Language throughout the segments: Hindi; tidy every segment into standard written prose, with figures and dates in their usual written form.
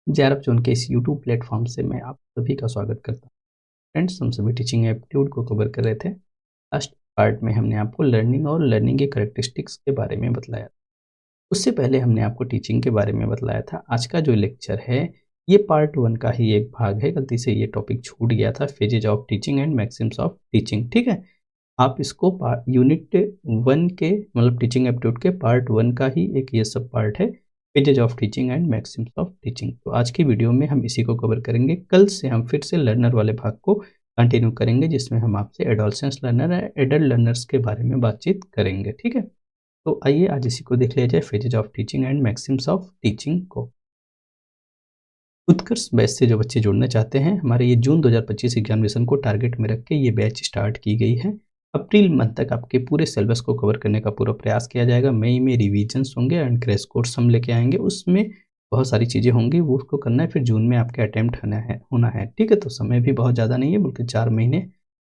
जेआरएफ जोन के इस यूट्यूब प्लेटफॉर्म से मैं आप सभी का स्वागत करता हूँ। फ्रेंड्स, हम सभी टीचिंग एप्टीट्यूड को कवर कर रहे थे। लास्ट पार्ट में हमने आपको लर्निंग और लर्निंग के करेक्टरिस्टिक्स के बारे में बतलाया। उससे पहले हमने आपको टीचिंग के बारे में बतलाया था। आज का जो लेक्चर है ये पार्ट 1 का ही एक भाग है। गलती से ये टॉपिक छूट गया था, phases of teaching and Maxim's of teaching. ठीक है, आप इसको यूनिट 1 के मतलब टीचिंग एप्टीट्यूड के पार्ट 1 का ही एक ये सब पार्ट है, pages of teaching and Maxim's of teaching. तो आज की वीडियो में हम इसी को कवर करेंगे। कल से हम फिर से लर्नर वाले भाग को कंटिन्यू करेंगे, जिसमें हम आपसे एडोलसेंस लर्नर या एडल्ट लर्नर्स के बारे में बातचीत करेंगे। ठीक है, तो आइए आज इसी को देख लिया जाए, phases of teaching and Maxim's of teaching को। उत्कर्ष बैच से जो बच्चे जुड़ना चाहते हैं, हमारे ये जून 2025 एग्जामिनेशन को टारगेट में रख के ये बैच स्टार्ट की गई है। अप्रैल मंथ तक आपके पूरे सिलेबस को कवर करने का पूरा प्रयास किया जाएगा। मई में रिविजन्स होंगे एंड क्रैश कोर्स हम लेके आएंगे, उसमें बहुत सारी चीज़ें होंगी, वो उसको करना है। फिर जून में आपके अटैम्प्ट होना है। ठीक है, तो समय भी बहुत ज़्यादा नहीं है, बल्कि 4 महीने।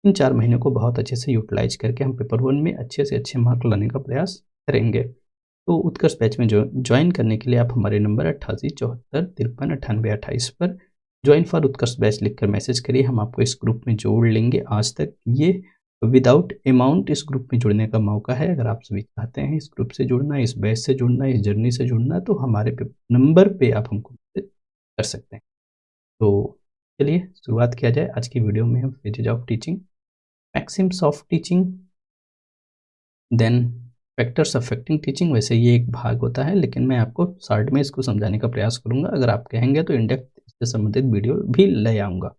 इन 4 महीने को बहुत अच्छे से यूटिलाइज करके हम पेपर 1 में अच्छे से अच्छे मार्क लाने का प्रयास करेंगे। तो उत्कर्ष बैच में जो ज्वाइन करने के लिए आप हमारे नंबर 8874539828 पर ज्वाइन फॉर उत्कर्ष बैच लिखकर मैसेज करिए। हम आपको इस ग्रुप में जोड़ लेंगे। आज तक ये विदाउट अमाउंट इस ग्रुप में जुड़ने का मौका है। अगर आप सभी चाहते हैं इस ग्रुप से जुड़ना, इस बैच से जुड़ना, इस जर्नी से जुड़ना, तो हमारे नंबर पे आप हमको कर सकते हैं। तो चलिए शुरुआत किया जाए। आज की वीडियो में हम phases of teaching, maxims of teaching, then factors affecting teaching. वैसे ये एक भाग होता है, लेकिन मैं आपको शॉर्ट में इसको समझाने का प्रयास करूंगा। अगर आप कहेंगे तो इनडेप्थ इससे संबंधित वीडियो भी ले आऊँगा।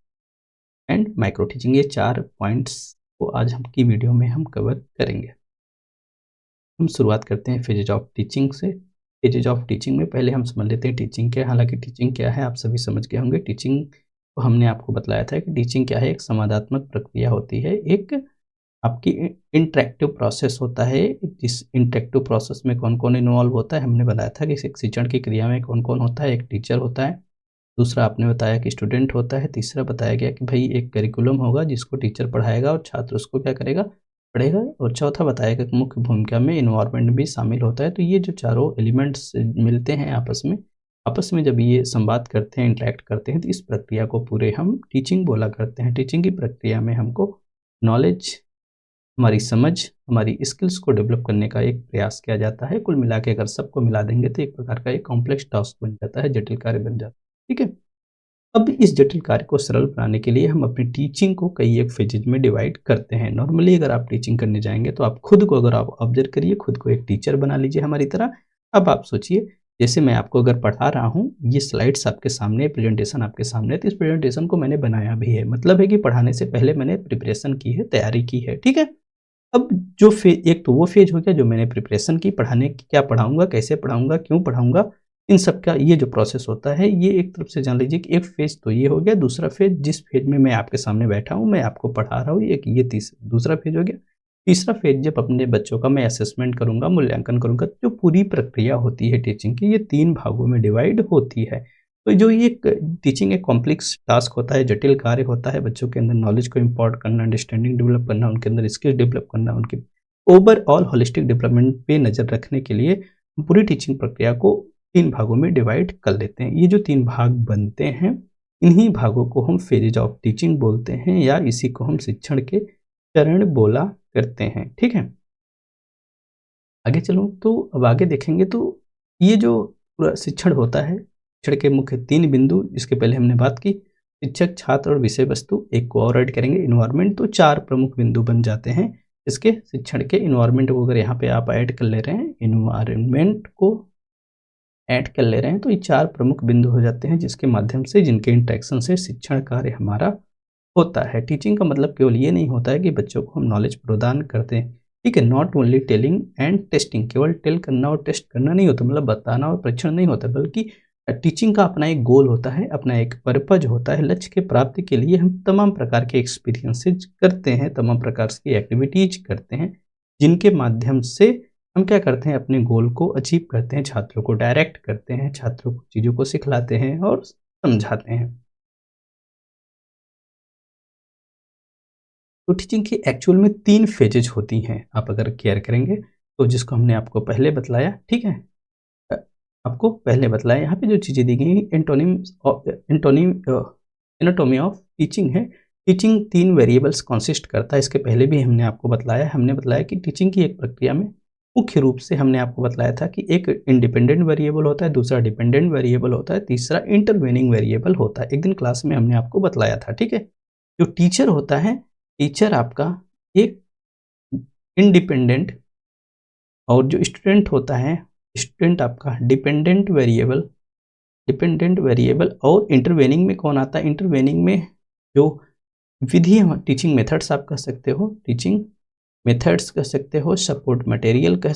एंड माइक्रो टीचिंग, ये 4 पॉइंट्स को आज हम की वीडियो में हम कवर करेंगे। हम शुरुआत करते हैं फेजेज ऑफ टीचिंग से। फेजेज ऑफ टीचिंग में पहले हम समझ लेते हैं टीचिंग क्या है। हालांकि टीचिंग क्या है आप सभी समझ गए होंगे। टीचिंग को हमने आपको बतलाया था कि टीचिंग क्या है। एक संवादात्मक प्रक्रिया होती है, एक आपकी इंटरेक्टिव प्रोसेस होता है। जिस इंटरेक्टिव प्रोसेस में कौन कौन इन्वॉल्व होता है, हमने बताया था कि एक शिक्षण की क्रिया में कौन कौन होता है। एक टीचर होता है, दूसरा आपने बताया कि स्टूडेंट होता है, तीसरा बताया गया कि भाई एक करिकुलम होगा जिसको टीचर पढ़ाएगा और छात्र उसको क्या करेगा, पढ़ेगा, और चौथा बताएगा कि मुख्य भूमिका में इन्वायरमेंट भी शामिल होता है। तो ये जो चारों एलिमेंट्स मिलते हैं आपस में जब ये संवाद करते हैं, इंटरेक्ट करते हैं, तो इस प्रक्रिया को पूरे हम टीचिंग बोला करते हैं। टीचिंग की प्रक्रिया में हमको नॉलेज, हमारी समझ, हमारी स्किल्स को डेवलप करने का एक प्रयास किया जाता है। कुल मिला के अगर सबको मिला देंगे तो एक प्रकार का एक कॉम्प्लेक्स टास्क बन जाता है, जटिल कार्य बन जाता है। ठीक है, अब इस जटिल कार्य को सरल बनाने के लिए हम अपनी टीचिंग को कई एक फेजेज में डिवाइड करते हैं। नॉर्मली अगर आप टीचिंग करने जाएंगे तो आप खुद को, अगर आप ऑब्जर्व करिए, खुद को एक टीचर बना लीजिए हमारी तरह। अब आप सोचिए, जैसे मैं आपको अगर पढ़ा रहा हूँ, ये स्लाइड्स आपके सामने, प्रेजेंटेशन आपके सामने है, तो इस प्रेजेंटेशन को मैंने बनाया भी है। मतलब है कि पढ़ाने से पहले मैंने प्रिपरेशन की है, तैयारी की है। ठीक है, अब जो एक तो वो फेज हो गया जो मैंने प्रिपरेशन की, पढ़ाने की, क्या पढ़ाऊंगा, कैसे पढ़ाऊंगा, क्यों पढ़ाऊंगा, इन सब का ये जो प्रोसेस होता है, ये एक तरफ से जान लीजिए कि एक फेज तो ये हो गया। दूसरा फेज, जिस फेज में मैं आपके सामने बैठा हूँ, मैं आपको पढ़ा रहा हूँ, एक ये दूसरा फेज हो गया। तीसरा फेज, जब अपने बच्चों का मैं असेसमेंट करूंगा, मूल्यांकन करूंगा, जो पूरी प्रक्रिया होती है टीचिंग की, ये 3 भागों में डिवाइड होती है। तो जो ये टीचिंग एक कॉम्प्लेक्स टास्क होता है, जटिल कार्य होता है। बच्चों के अंदर नॉलेज को इम्पोर्ट करना, अंडरस्टैंडिंग डेवलप करना, उनके अंदर स्किल डेवलप करना, उनके ओवरऑल होलिस्टिक डेवलपमेंट पे नज़र रखने के लिए पूरी टीचिंग प्रक्रिया को 3 भागों में डिवाइड कर लेते हैं। ये जो 3 भाग बनते हैं, इन्हीं भागों को हम फेजेज ऑफ टीचिंग बोलते हैं, या इसी को हम शिक्षण के चरण बोला करते हैं। ठीक है, आगे चलूँ तो अब आगे देखेंगे तो ये जो पूरा शिक्षण होता है, शिक्षण के मुख्य 3 बिंदु, इसके पहले हमने बात की, शिक्षक, छात्र और विषय वस्तु। एक को और ऐड करेंगे, इन्वायरमेंट। तो 4 प्रमुख बिंदु बन जाते हैं इसके शिक्षण के। इन्वायरमेंट को अगर यहाँ पे आप ऐड कर ले रहे हैं, इन्वायरमेंट को ऐड कर ले रहे हैं, तो ये 4 प्रमुख बिंदु हो जाते हैं जिसके माध्यम से, जिनके इंटरेक्शन से शिक्षण कार्य हमारा होता है। टीचिंग का मतलब केवल ये नहीं होता है कि बच्चों को हम नॉलेज प्रदान करते हैं। ठीक है, not only telling and testing, केवल टेल करना और टेस्ट करना नहीं होता, मतलब बताना और परीक्षण नहीं होता, बल्कि टीचिंग का अपना एक गोल होता है, अपना एक पर्पज होता है। लक्ष्य के प्राप्ति के लिए हम तमाम प्रकार के एक्सपीरियंसेज करते हैं, तमाम प्रकार की एक्टिविटीज करते हैं, जिनके माध्यम से हम क्या करते हैं, अपने गोल को अचीव करते हैं, छात्रों को डायरेक्ट करते हैं, छात्रों को चीज़ों को सिखलाते हैं और समझाते हैं। तो टीचिंग की एक्चुअल में 3 फेजेज होती हैं, आप अगर केयर करेंगे तो, जिसको हमने आपको पहले बतलाया। ठीक है, आपको पहले बतलाया। यहाँ पे जो चीज़ें दी गई हैं एनाटॉमी ऑफ टीचिंग है। टीचिंग 3 वेरिएबल्स कंसिस्ट करता है। इसके पहले भी हमने आपको बतलाया, हमने बताया कि टीचिंग की एक प्रक्रिया में मुख्य रूप से हमने आपको बताया था कि एक इंडिपेंडेंट वेरिएबल होता है, दूसरा डिपेंडेंट वेरिएबल होता है, तीसरा इंटरवेनिंग वेरिएबल होता है। एक दिन क्लास में हमने आपको बतलाया था, ठीक है। जो टीचर होता है, टीचर आपका एक इंडिपेंडेंट, और जो स्टूडेंट होता है, स्टूडेंट आपका डिपेंडेंट वेरिएबल। और इंटरवेनिंग में कौन आता है? इंटरवेनिंग में जो विधियाँ, टीचिंग मेथड्स आप कह सकते हो, टीचिंग मेथड्स कह सकते हो, सपोर्ट मटेरियल कह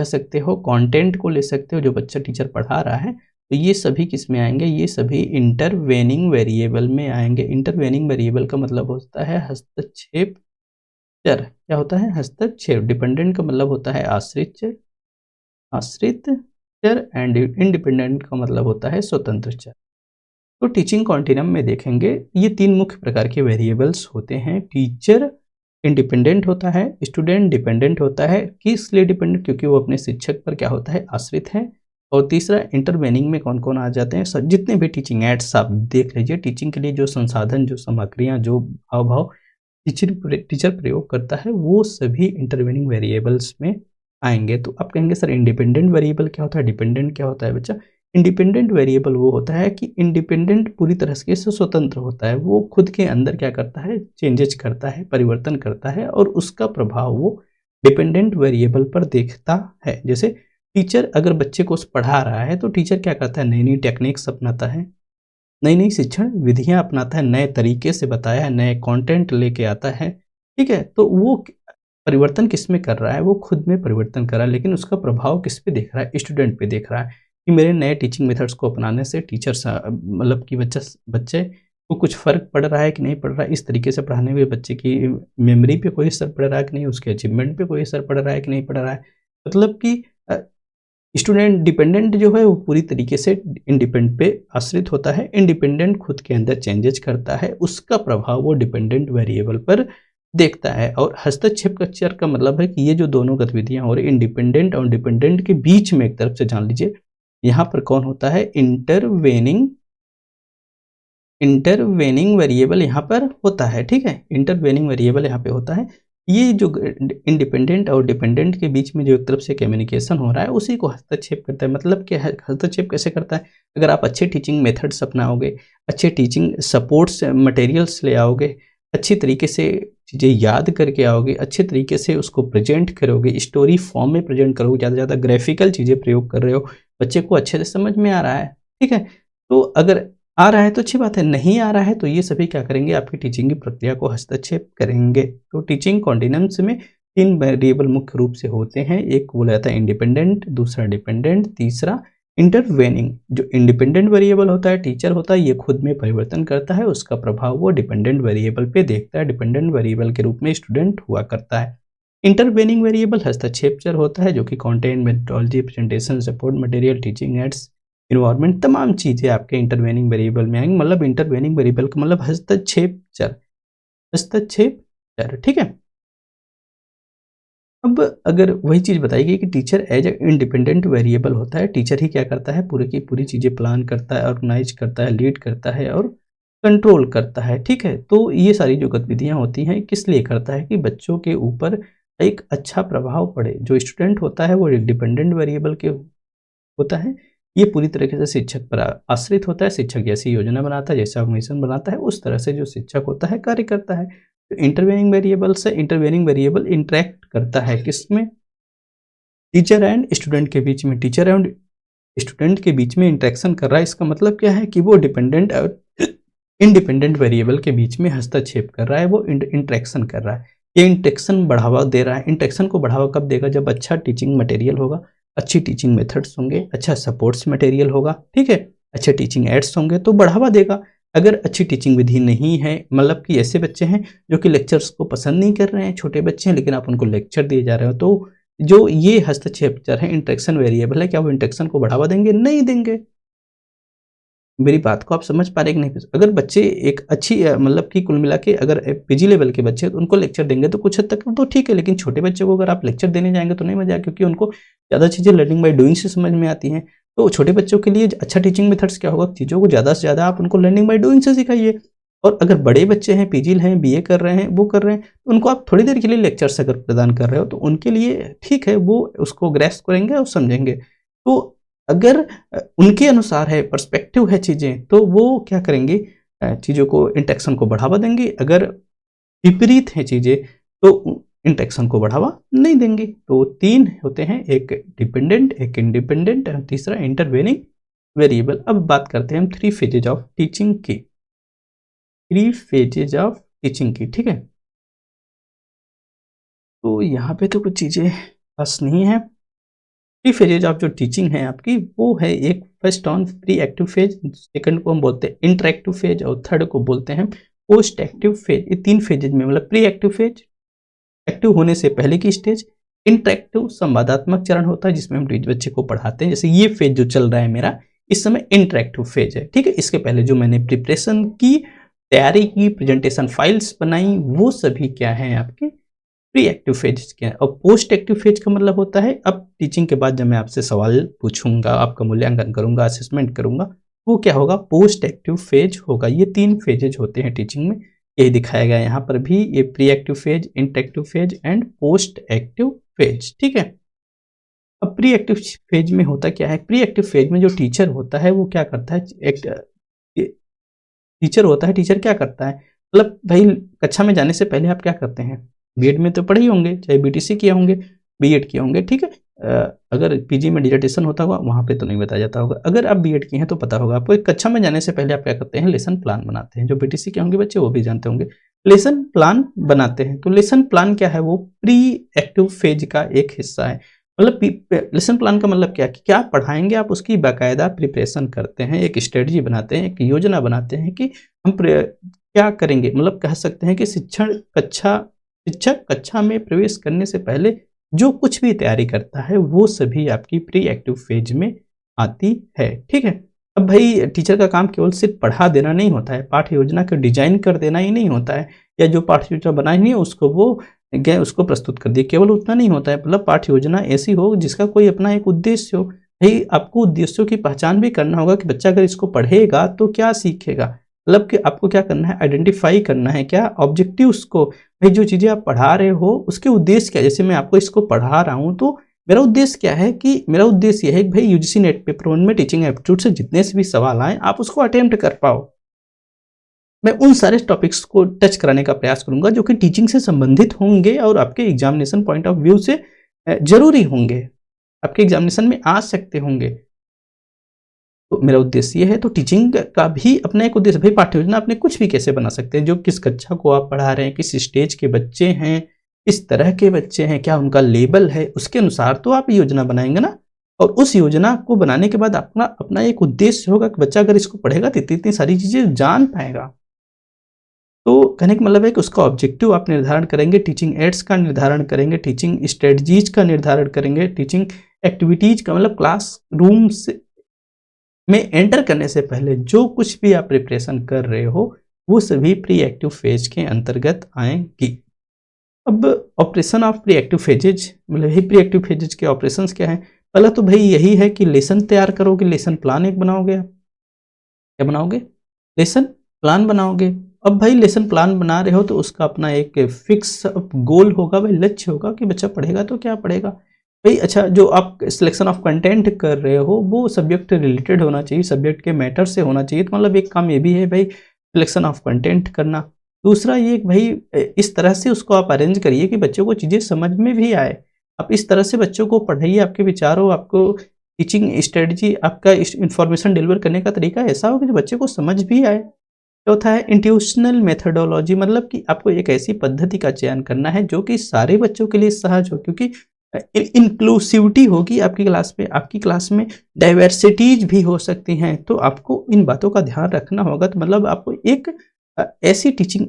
सकते हो, कंटेंट को ले सकते हो जो बच्चा टीचर पढ़ा रहा है। तो ये सभी किस में आएंगे? ये सभी इंटरवेनिंग वेरिएबल में आएंगे। इंटरवेनिंग वेरिएबल का मतलब होता है हस्तक्षेप चर। क्या होता है? हस्तक्षेप। डिपेंडेंट का मतलब होता है आश्रित चर एंड इंडिपेंडेंट का मतलब होता है स्वतंत्र चर। तो टीचिंग कॉन्टिनम में देखेंगे ये 3 मुख्य प्रकार के वेरिएबल्स होते हैं। टीचर इंडिपेंडेंट होता है, स्टूडेंट डिपेंडेंट होता है। किस लिए डिपेंडेंट? क्योंकि वो अपने शिक्षक पर क्या होता है? आश्रित है। और तीसरा इंटरवेनिंग में कौन कौन आ जाते हैं? जितने भी टीचिंग एड्स आप देख लीजिए, टीचिंग के लिए जो संसाधन, जो सामग्रियाँ, जो हाव भाव टीचर प्रयोग करता है, वो सभी इंटरवेनिंग वेरिएबल्स में आएंगे। तो आप कहेंगे सर इंडिपेंडेंट वेरिएबल क्या होता है, डिपेंडेंट क्या होता है? बच्चा, इंडिपेंडेंट वेरिएबल वो होता है कि इंडिपेंडेंट पूरी तरह से स्वतंत्र होता है। वो खुद के अंदर क्या करता है? चेंजेस करता है, परिवर्तन करता है, और उसका प्रभाव वो डिपेंडेंट वेरिएबल पर देखता है। जैसे टीचर अगर बच्चे को पढ़ा रहा है तो टीचर क्या करता है? नई नई टेक्निक्स अपनाता है, नई नई शिक्षण विधियां अपनाता है, नए तरीके से बताया है, नए कंटेंट लेके आता है, ठीक है। तो वो परिवर्तन किस में कर रहा है? वो खुद में परिवर्तन कर रहा है, लेकिन उसका प्रभाव किस पे देख रहा है? स्टूडेंट पे देख रहा है कि मेरे नए टीचिंग मेथड्स को अपनाने से टीचर मतलब कि बच्चे को कुछ फ़र्क पड़ रहा है कि नहीं पड़ रहा है, इस तरीके से पढ़ाने में बच्चे की मेमोरी पे कोई असर पड़ रहा है कि नहीं, उसके अचीवमेंट पे कोई असर पड़ रहा है कि नहीं पड़ रहा है। मतलब कि स्टूडेंट डिपेंडेंट जो है वो पूरी तरीके से इंडिपेंडेंट पे आश्रित होता है। इंडिपेंडेंट खुद के अंदर चेंजेस करता है, उसका प्रभाव वो डिपेंडेंट वेरिएबल पर देखता है। और हस्तक्षेप का चर का मतलब है कि ये जो दोनों गतिविधियां हो रही, इंडिपेंडेंट और डिपेंडेंट के बीच में, एक तरफ से जान लीजिए, यहाँ पर कौन होता है? इंटरवेनिंग वेरिएबल यहाँ पर होता है, ठीक है। इंटरवेनिंग वेरिएबल यहाँ पे होता है। ये जो इंडिपेंडेंट और डिपेंडेंट के बीच में जो एक तरफ से कम्युनिकेशन हो रहा है, उसी को हस्तक्षेप करता है। मतलब क्या है? हस्तक्षेप कैसे करता है? अगर आप अच्छे टीचिंग मेथड्स अपनाओगे, अच्छे टीचिंग सपोर्ट्स मटेरियल्स ले आओगे, अच्छी तरीके से चीज़ें याद करके आओगे, अच्छे तरीके से उसको प्रेजेंट करोगे, स्टोरी फॉर्म में प्रेजेंट करोगे, ज़्यादा से ज़्यादा ग्राफिकल चीज़ें प्रयोग कर रहे हो, बच्चे को अच्छे से समझ में आ रहा है, ठीक है। तो अगर आ रहा है तो अच्छी बात है, नहीं आ रहा है तो ये सभी क्या करेंगे? आपकी टीचिंग की प्रक्रिया को हस्तक्षेप करेंगे। तो टीचिंग कॉन्टिनम्स में 3 वेरिएबल मुख्य रूप से होते हैं। एक बोला जाता है इंडिपेंडेंट, दूसरा डिपेंडेंट, तीसरा इंटरवेनिंग। जो इंडिपेंडेंट वेरिएबल होता है, टीचर होता है, ये खुद में परिवर्तन करता है, उसका प्रभाव वो डिपेंडेंट वेरिएबल पे देखता है। डिपेंडेंट वेरिएबल के रूप में स्टूडेंट हुआ करता है। इंटरवेनिंग वेरिएबल हस्तक्षेप चर होता है, जो कि content, methodology, presentation, support material, teaching ads, environment, तमाम चीज़ें आपके इंटरवेनिंग वेरिएबल में आएंगी। मतलब इंटरवेनिंग वेरिएबल का मतलब हस्तक्षेप चर, ठीक है। अब अगर वही चीज़ बताई गई कि teacher as a independent variable होता है, टीचर ही क्या करता है? पूरी की पूरी चीज़ें प्लान करता है, ऑर्गेनाइज करता है, लीड करता है और कंट्रोल करता है, ठीक है। तो ये सारी जो गतिविधियाँ होती हैं, किस लिए करता है? कि बच्चों के ऊपर एक अच्छा प्रभाव पड़े। जो स्टूडेंट होता है वो एक डिपेंडेंट वेरिएबल के होता है, ये पूरी तरीके से शिक्षक पर आश्रित होता है। शिक्षक जैसी योजना बनाता है, जैसा ऑर्गेनाइजेशन बनाता है, उस तरह से जो शिक्षक होता है कार्य करता है। तो इंटरवेनिंग वेरिएबल से इंटरवेनिंग वेरिएबल इंटरेक्ट करता है किसमें? टीचर एंड स्टूडेंट के बीच में। टीचर एंड स्टूडेंट के बीच में इंटरेक्शन कर रहा है, इसका मतलब क्या है? कि वो डिपेंडेंट और इंडिपेंडेंट वेरिएबल के बीच में हस्तक्षेप कर रहा है, वो इंटरेक्शन कर रहा है। ये इंटरेक्शन बढ़ावा दे रहा है। इंटरेक्शन को बढ़ावा कब देगा? जब अच्छा टीचिंग मटेरियल होगा, अच्छी टीचिंग मेथड्स होंगे, अच्छा सपोर्ट्स मटेरियल होगा, ठीक है, अच्छे टीचिंग एड्स होंगे तो बढ़ावा देगा। अगर अच्छी टीचिंग विधि नहीं है, मतलब कि ऐसे बच्चे हैं जो कि लेक्चर्स को पसंद नहीं कर रहे हैं, छोटे बच्चे हैं लेकिन आप उनको लेक्चर दिए जा रहे हो, तो जो ये हस्तक्षेप चर है, इंटरेक्शन वेरिएबल है, क्या वो इंटरेक्शन को बढ़ावा देंगे? नहीं देंगे। मेरी बात को आप समझ पा रहे हैं कि नहीं? अगर बच्चे एक अच्छी मतलब कि कुल मिला के अगर पीजी लेवल के बच्चे हैं तो उनको लेक्चर देंगे तो कुछ हद तक तो ठीक है, लेकिन छोटे बच्चों को अगर आप लेक्चर देने जाएँगे तो नहीं मज़ा आएगा, क्योंकि उनको ज़्यादा चीज़ें लर्निंग बाय डूइंग से समझ में आती हैं। तो छोटे बच्चों के लिए अच्छा टीचिंग मेथड्स क्या होगा, चीज़ों को ज़्यादा से ज़्यादा आप उनको लर्निंग बाय डूइंग से सिखाइए। और अगर बड़े बच्चे हैं, पीजी हैं, बीए कर रहे हैं, वो कर रहे हैं, तो उनको आप थोड़ी देर के लिए लेक्चर्स अगर प्रदान कर रहे हो तो उनके लिए ठीक है, वो उसको ग्रैस्प करेंगे और समझेंगे। तो अगर उनके अनुसार है, पर्सपेक्टिव है चीज़ें, तो वो क्या करेंगे, चीज़ों को इंटरेक्शन को बढ़ावा देंगे। अगर विपरीत हैं चीज़ें तो इंटरेक्शन को बढ़ावा नहीं देंगे। तो 3 होते हैं, एक डिपेंडेंट, एक इंडिपेंडेंट और तीसरा इंटरवेनिंग वेरिएबल। अब बात करते हैं हम 3 फेजेज ऑफ टीचिंग की। 3 फेजेज ऑफ टीचिंग की, ठीक है? तो यहाँ पे तो कुछ चीज़ें खास नहीं है। 3 फेजेज ऑफ जो टीचिंग है आपकी, वो है एक first on pre active phase, second को हम बोलते हैं इंटरएक्टिव फेज और थर्ड को बोलते हैं पोस्ट एक्टिव फेज। ये 3 फेजेज में मतलब प्री एक्टिव फेज, एक्टिव होने से पहले की स्टेज, इंटरएक्टिव संवादात्मक चरण होता है जिसमें हम बच्चे को पढ़ाते हैं। जैसे ये फेज जो चल रहा है मेरा, इस समय इंटरएक्टिव फेज है, ठीक है? इसके पहले जो मैंने प्रिपरेशन की, तैयारी की, प्रेजेंटेशन फाइल्स बनाई, वो सभी क्या है आपके प्री एक्टिव फेज क्या है। और पोस्ट एक्टिव फेज का मतलब होता है, अब टीचिंग के बाद जब मैं आपसे सवाल पूछूंगा, आपका मूल्यांकन करूंगा, असेसमेंट करूंगा, वो क्या होगा, पोस्ट एक्टिव फेज होगा। ये 3 फेजेज होते हैं टीचिंग में, यही दिखाया गया यहाँ पर भी, ये pre active phase, interactive phase and post active phase, ठीक है? अब प्री एक्टिव फेज में होता क्या है, प्री एक्टिव फेज में जो टीचर होता है वो क्या करता है, टीचर होता है, टीचर क्या करता है, मतलब भाई कक्षा में जाने से पहले आप क्या करते हैं, बीएड में तो पढ़े ही होंगे, चाहे बीटीसी किए होंगे, बीएड किए होंगे, ठीक है? अगर पीजी में डिसर्टेशन होता होगा वहाँ पे तो नहीं बताया जाता होगा, अगर आप बीएड किए हैं तो पता होगा आपको। एक कक्षा में जाने से पहले आप क्या करते हैं, लेसन प्लान बनाते हैं। जो बीटीसी के होंगे बच्चे वो भी जानते होंगे, लेसन प्लान बनाते हैं। तो लेसन प्लान क्या है, वो प्री एक्टिव फेज का एक हिस्सा है। मतलब लेसन प्लान का मतलब क्या, कि क्या पढ़ाएंगे आप उसकी बाकायदा प्रिपरेशन करते हैं, एक स्ट्रेटजी बनाते हैं, एक योजना बनाते हैं कि हम क्या करेंगे। मतलब कह सकते हैं कि शिक्षक कक्षा में प्रवेश करने से पहले जो कुछ भी तैयारी करता है वो सभी आपकी प्री एक्टिव फेज में आती है, ठीक है? अब भाई टीचर का काम केवल सिर्फ पढ़ा देना नहीं होता है, पाठ्य योजना को डिजाइन कर देना ही नहीं होता है, या जो पाठ्य योजना बनाई नहीं है उसको वो गए उसको प्रस्तुत कर दिए, केवल उतना नहीं होता है। मतलब पाठ्य योजना ऐसी हो जिसका कोई अपना एक उद्देश्य हो। भाई आपको उद्देश्यों की पहचान भी करना होगा कि बच्चा अगर इसको पढ़ेगा तो क्या सीखेगा। मतलब कि आपको क्या करना है, आइडेंटिफाई करना है क्या ऑब्जेक्टिव्स को। भाई जो चीज़ें आप पढ़ा रहे हो उसके उद्देश्य क्या है। जैसे मैं आपको इसको पढ़ा रहा हूँ तो मेरा उद्देश्य क्या है, कि मेरा उद्देश्य यह है कि भाई यूजीसी नेट पेपर 1 में टीचिंग एप्टीट्यूड से जितने से भी सवाल आए आप उसको अटेम्प्ट कर पाओ। मैं उन सारे टॉपिक्स को टच कराने का प्रयास करूंगा जो कि टीचिंग से संबंधित होंगे और आपके एग्जामिनेशन पॉइंट ऑफ व्यू से जरूरी होंगे, आपके एग्जामिनेशन में आ सकते होंगे। तो मेरा उद्देश्य ये है। तो टीचिंग का भी अपना एक उद्देश्य, भाई पाठ्य योजना आपने कुछ भी कैसे बना सकते हैं, जो किस कक्षा को आप पढ़ा रहे हैं, किस स्टेज के बच्चे हैं, किस तरह के बच्चे हैं, क्या उनका लेवल है, उसके अनुसार तो आप योजना बनाएंगे ना। और उस योजना को बनाने के बाद अपना अपना एक उद्देश्य होगा कि बच्चा अगर इसको पढ़ेगा तो इतनी सारी चीजें जान पाएगा। तो कहने का मतलब है कि उसका ऑब्जेक्टिव आप निर्धारण करेंगे, टीचिंग एड्स का निर्धारण करेंगे, टीचिंग स्ट्रेटजीज का निर्धारण करेंगे, टीचिंग एक्टिविटीज का मतलब क्लास रूम में एंटर करने से पहले जो कुछ भी आप प्रिपरेशन कर रहे हो वो सभी प्री एक्टिव फेज के अंतर्गत आएंगी। अब operation of pre active phases, मतलब प्री एक्टिव फेजेज के ऑपरेशंस क्या है। पहला तो भाई यही है कि लेसन तैयार करोगे, लेसन प्लान एक बनाओगे। आप क्या बनाओगे, लेसन प्लान बनाओगे। अब भाई लेसन प्लान बना रहे हो तो उसका अपना एक फिक्स गोल होगा, भाई लक्ष्य होगा कि बच्चा पढ़ेगा तो क्या पढ़ेगा। भाई अच्छा, जो आप सिलेक्शन ऑफ कंटेंट कर रहे हो वो सब्जेक्ट रिलेटेड होना चाहिए, सब्जेक्ट के मैटर से होना चाहिए। तो मतलब एक काम ये भी है भाई सिलेक्शन ऑफ कंटेंट करना। दूसरा ये भाई इस तरह से उसको आप अरेंज करिए कि बच्चों को चीज़ें समझ में भी आए। आप इस तरह से बच्चों को पढ़ाइए, आपके विचारों, आपको टीचिंग स्ट्रेटजी, आपका इंफॉर्मेशन डिलीवर करने का तरीका ऐसा हो कि जो बच्चे को समझ भी आए। चौथा है इंट्यूशनल मेथडोलॉजी, मतलब कि आपको एक ऐसी पद्धति का चयन करना है जो कि सारे बच्चों के लिए सहज हो, क्योंकि इंक्लूसिविटी होगी आपकी क्लास में डाइवर्सिटीज भी हो सकती हैं। तो आपको इन बातों का ध्यान रखना होगा। तो मतलब आपको एक ऐसी टीचिंग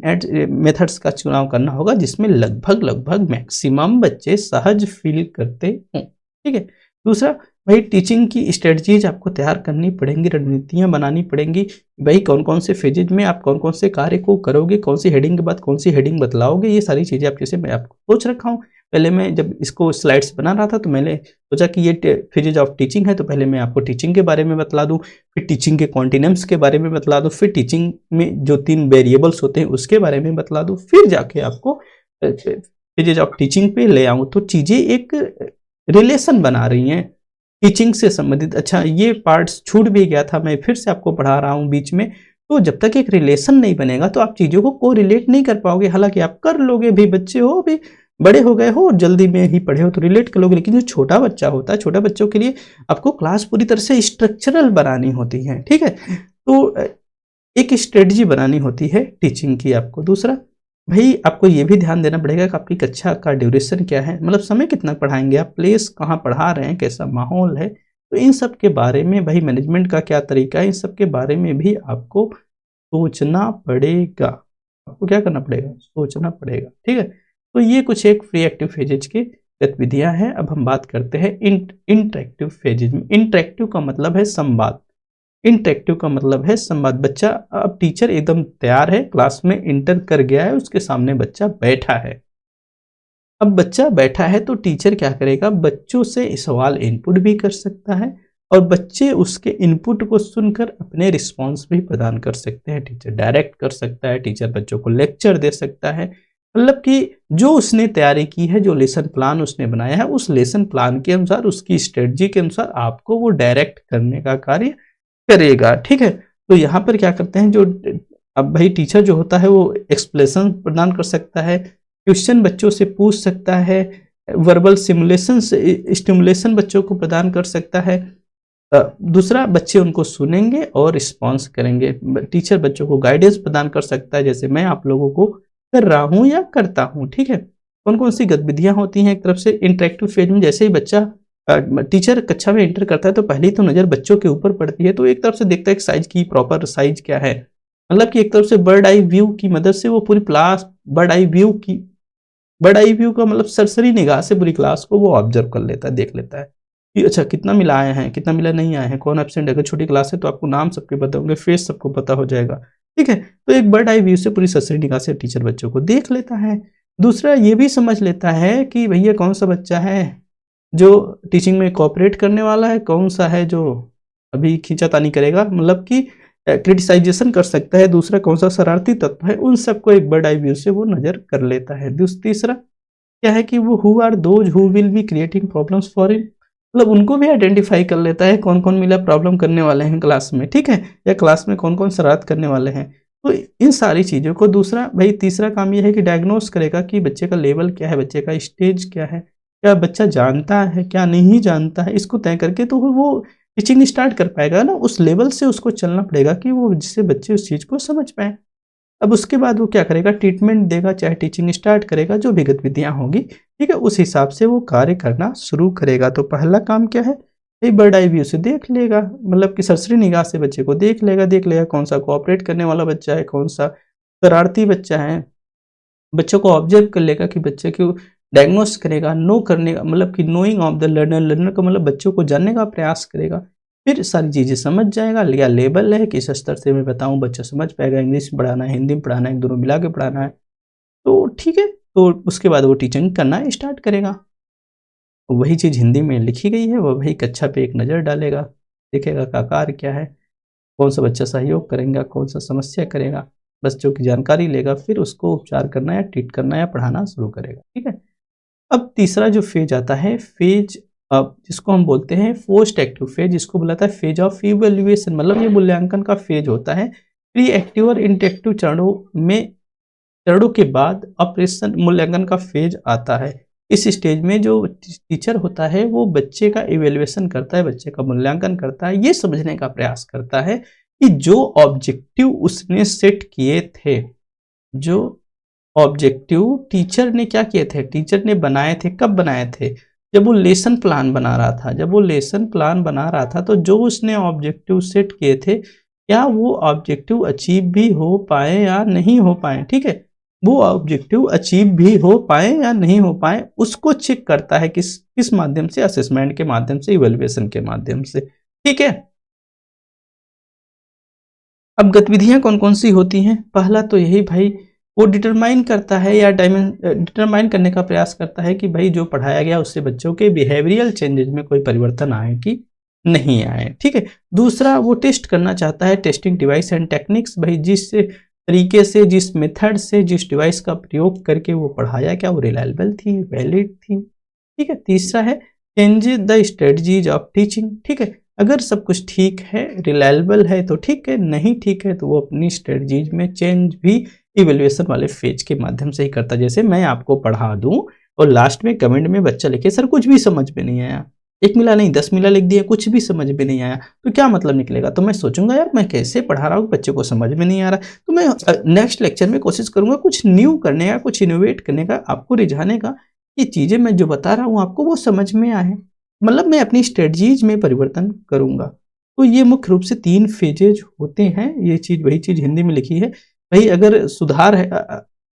मेथड्स का चुनाव करना होगा जिसमें लगभग मैक्सिमम बच्चे सहज फील करते हों, ठीक है। दूसरा भाई टीचिंग की स्ट्रेटजीज आपको तैयार करनी पड़ेंगी, रणनीतियाँ बनानी पड़ेंगी। भाई कौन-कौन से फ़ेजेज़ में आप कौन-कौन से कार्य को करोगे, कौन सी हेडिंग के बाद कौन सी हेडिंग बतलाओगे, ये सारी चीज़ें आप जैसे मैं आपको सोच रखा हूँ। पहले मैं जब इसको स्लाइड्स बना रहा था तो मैंने सोचा कि ये फ़ेजेज़ ऑफ टीचिंग है, तो पहले मैं आपको टीचिंग के बारे में बतला दूँ, फिर टीचिंग के कॉन्टिनेम्स के बारे में बतला दूँ, फिर टीचिंग में जो 3 वेरिएबल्स होते हैं उसके बारे में बतला दूँ, फिर जाके आपको फ़ेजेज़ ऑफ टीचिंग पे ले आऊँ। तो चीज़ें एक रिलेशन बना रही हैं टीचिंग से संबंधित। अच्छा, ये पार्ट्स छूट भी गया था, मैं फिर से आपको पढ़ा रहा हूँ बीच में। तो जब तक एक रिलेशन नहीं बनेगा तो आप चीज़ों को कोरिलेट नहीं कर पाओगे। हालाँकि आप कर लोगे, अभी बच्चे हो, अभी बड़े हो गए हो, जल्दी में ही पढ़े हो तो रिलेट कर लोगे। लेकिन जो छोटा बच्चा होता है, छोटे बच्चों के लिए आपको क्लास पूरी तरह से स्ट्रक्चरल बनानी होती है, ठीक है? तो एक स्ट्रेटजी बनानी होती है टीचिंग की आपको। दूसरा, भई आपको ये भी ध्यान देना पड़ेगा कि आपकी कक्षा का ड्यूरेशन क्या है, मतलब समय कितना पढ़ाएँगे आप, प्लेस कहाँ पढ़ा रहे हैं, कैसा माहौल है। तो इन सब के बारे में भई मैनेजमेंट का क्या तरीका है, इन सब के बारे में भी आपको सोचना पड़ेगा। आपको क्या करना पड़ेगा? सोचना पड़ेगा, ठीक है? तो ये कुछ एक फ्री एक्टिव फ़ेजेज़ की गतिविधियाँ हैं। अब हम बात करते हैं इंटरैक्टिव फ़ेजेज़ में। इंटरैक्टिव का मतलब है संवाद। इंटरेक्टिव का मतलब है संवाद। बच्चा, अब टीचर एकदम तैयार है, क्लास में एंटर कर गया है, उसके सामने बच्चा बैठा है। अब बच्चा बैठा है तो टीचर क्या करेगा, बच्चों से सवाल इनपुट भी कर सकता है और बच्चे उसके इनपुट को सुनकर अपने रिस्पॉन्स भी प्रदान कर सकते हैं। टीचर डायरेक्ट कर सकता है, टीचर बच्चों को लेक्चर दे सकता है। मतलब कि जो उसने तैयारी की है, जो लेसन प्लान उसने बनाया है, उस लेसन प्लान के अनुसार, उसकी स्ट्रेटजी के अनुसार आपको वो डायरेक्ट करने का कार्य करेगा, ठीक है? तो यहाँ पर क्या करते हैं, जो अब भाई टीचर जो होता है वो एक्सप्लेनेशन प्रदान कर सकता है, क्वेश्चन बच्चों से पूछ सकता है, वर्बल सिमुलेशन से स्टिमुलेशन बच्चों को प्रदान कर सकता है। दूसरा, बच्चे उनको सुनेंगे और रिस्पॉन्स करेंगे। टीचर बच्चों को गाइडेंस प्रदान कर सकता है, जैसे मैं आप लोगों को कर रहा हूँ या करता हूँ, ठीक है? कौन-कौन सी गतिविधियाँ होती हैं, एक तरफ से इंटरैक्टिव फेज में जैसे ही बच्चा टीचर कक्षा में एंटर करता है तो पहले ही तो नज़र बच्चों के ऊपर पड़ती है, तो एक तरफ से देखता है कि साइज़ की प्रॉपर साइज़ क्या है। मतलब कि एक तरफ से बर्ड आई व्यू की मदद से वो पूरी क्लास, बर्ड आई व्यू का मतलब सरसरी निगाह से पूरी क्लास को वो ऑब्ज़र्व कर लेता है, देख लेता है कि अच्छा कितना मिला आए हैं, कितना मिला नहीं आए हैं, कौन एब्सेंट है। अगर छोटी क्लास है तो आपको नाम सबके पता होंगे, फेस सबको पता हो जाएगा, ठीक है? तो एक बर्ड आई व्यू से पूरी सरसरी निगाह से टीचर बच्चों को देख लेता है। दूसरा, ये भी समझ लेता है कि भैया कौन-सा बच्चा है जो टीचिंग में कोऑपरेट करने वाला है, कौन-सा है जो अभी खींचातानी करेगा, मतलब कि क्रिटिसाइज़ेशन कर सकता है, दूसरा कौन-सा शरारती तत्व है, उन सबको एक बर्ड आई व्यू से वो नज़र कर लेता है। तीसरा क्या है कि वो who are those who will be creating problems for him, मतलब उनको भी आइडेंटिफ़ाई कर लेता है, कौन-कौन मिला प्रॉब्लम करने वाले हैं क्लास में, ठीक है? या क्लास में कौन-कौन शरारत करने वाले हैं। तो इन सारी चीज़ों को दूसरा, भई तीसरा काम ये है कि डायग्नोस करेगा कि बच्चे का लेवल क्या है, बच्चे का स्टेज क्या है, क्या बच्चा जानता है, क्या नहीं जानता है, इसको तय करके तो वो टीचिंग स्टार्ट कर पाएगा ना, उस लेवल से उसको चलना पड़ेगा कि वो जिससे बच्चे उस चीज़ को समझ पाएँ। अब उसके बाद वो क्या करेगा, ट्रीटमेंट देगा, चाहे टीचिंग स्टार्ट करेगा, जो भी गतिविधियाँ होंगी, ठीक है? उस हिसाब से वो कार्य करना शुरू करेगा। तो पहला काम क्या है, एक बर्ड आई व्यू से देख लेगा, मतलब कि सरसरी निगाह से बच्चे को देख लेगा कौन-सा कोऑपरेट करने वाला बच्चा है, कौन-सा शरारती बच्चा है। बच्चों को ऑब्जर्व कर लेगा कि बच्चे को डायग्नोस करेगा, नो करने का मतलब कि knowing of the learner, learner का मतलब बच्चों को जानने का प्रयास करेगा। फिर सारी चीज़ें समझ जाएगा, या लेवल है किस स्तर से मैं बताऊँ, बच्चा समझ पाएगा, इंग्लिश में पढ़ाना है, हिंदी में पढ़ाना है, दोनों मिला के पढ़ाना है, तो ठीक है। तो उसके बाद वो टीचिंग करना स्टार्ट करेगा। वही चीज़ हिंदी में लिखी गई है, वो वही कक्षा पे एक नज़र डालेगा, देखेगा कि आकार क्या है, कौन-सा बच्चा सहयोग करेगा, कौन-सा समस्या करेगा, बच्चों की जानकारी लेगा, फिर उसको उपचार करना या ट्रीट करना या पढ़ाना शुरू करेगा, ठीक है? अब तीसरा जो फ़ेज़ आता है, फ़ेज़ जिसको हम बोलते हैं पोस्ट एक्टिव फ़ेज़, जिसको बुलाता है फ़ेज़ ऑफ इवैल्यूएशन, मतलब ये मूल्यांकन का फ़ेज़ होता है। प्री एक्टिव और इंटरएक्टिव चरणों के बाद ऑपरेशन मूल्यांकन का फ़ेज़ आता है। इस स्टेज में जो टीचर होता है वो बच्चे का इवैल्यूएशन करता है, बच्चे का मूल्यांकन करता है, ये समझने का प्रयास करता है कि जो ऑब्जेक्टिव उसने सेट किए थे, जो ऑब्जेक्टिव टीचर ने क्या किए थे, टीचर ने बनाए थे, कब बनाए थे? जब वो लेसन प्लान बना रहा था। जब वो लेसन प्लान बना रहा था तो जो उसने ऑब्जेक्टिव सेट किए थे, क्या वो ऑब्जेक्टिव अचीव भी हो पाए या नहीं हो पाए, ठीक है? वो ऑब्जेक्टिव अचीव भी हो पाए या नहीं हो पाए, उसको चेक करता है किस किस माध्यम से, असेसमेंट के माध्यम से, इवैल्यूएशन के माध्यम से। ठीक है। अब गतिविधियां कौन कौन सी होती हैं? पहला तो यही भाई, वो डिटरमाइन करता है या डिटरमाइन करने का प्रयास करता है कि भाई जो पढ़ाया गया उससे बच्चों के बिहेवियरल चेंजेज में कोई परिवर्तन आए कि नहीं आए। ठीक है। दूसरा, वो टेस्ट करना चाहता है, टेस्टिंग डिवाइस एंड टेक्निक्स, भाई जिस तरीके से, जिस मेथड से, जिस डिवाइस का प्रयोग करके वो पढ़ाया, क्या वो रिलायबल थी, वैलिड थी। ठीक है। तीसरा है change the strategies of teaching. ठीक है। अगर सब कुछ ठीक है, रिलायबल है तो ठीक है, नहीं ठीक है तो वो अपनी स्ट्रेटजीज में चेंज भी इवैल्यूएशन वाले फेज के माध्यम से ही करता है। जैसे मैं आपको पढ़ा दूं और लास्ट में कमेंट में बच्चा लिखे सर कुछ भी समझ में नहीं आया, 1 मिला नहीं 10 मिला लिख दिया, कुछ भी समझ में नहीं आया, तो क्या मतलब निकलेगा? तो मैं सोचूंगा यार मैं कैसे पढ़ा रहा हूँ, बच्चे को समझ में नहीं आ रहा, तो मैं नेक्स्ट लेक्चर में कोशिश करूंगा कुछ न्यू करने का, कुछ इनोवेट करने का, आपको रिझाने का, ये चीजें मैं जो बता रहा हूँ आपको वो समझ में आए। मतलब मैं अपनी स्ट्रेटजीज में परिवर्तन करूंगा। तो ये मुख्य रूप से 3 फेजेज होते हैं। ये चीज वही चीज हिंदी में लिखी है। भाई अगर सुधार है,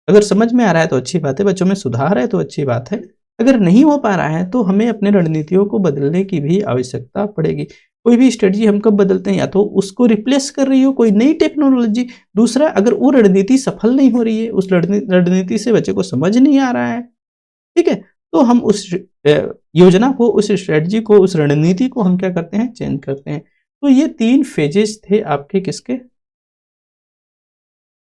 अगर समझ में आ रहा है तो अच्छी बात है, बच्चों में सुधार है तो अच्छी बात है, अगर नहीं हो पा रहा है तो हमें अपने रणनीतियों को बदलने की भी आवश्यकता पड़ेगी। कोई भी स्ट्रेटजी हम कब बदलते हैं, या तो उसको रिप्लेस कर रही हो कोई नई टेक्नोलॉजी। दूसरा, अगर वो रणनीति सफल नहीं हो रही है, उस रणनीति से बच्चे को समझ नहीं आ रहा है, ठीक है, तो हम उस योजना को, उस स्ट्रेटजी को, उस रणनीति को हम क्या करते हैं, चेंज करते हैं। तो ये 3 फेजेस थे आपके किसके,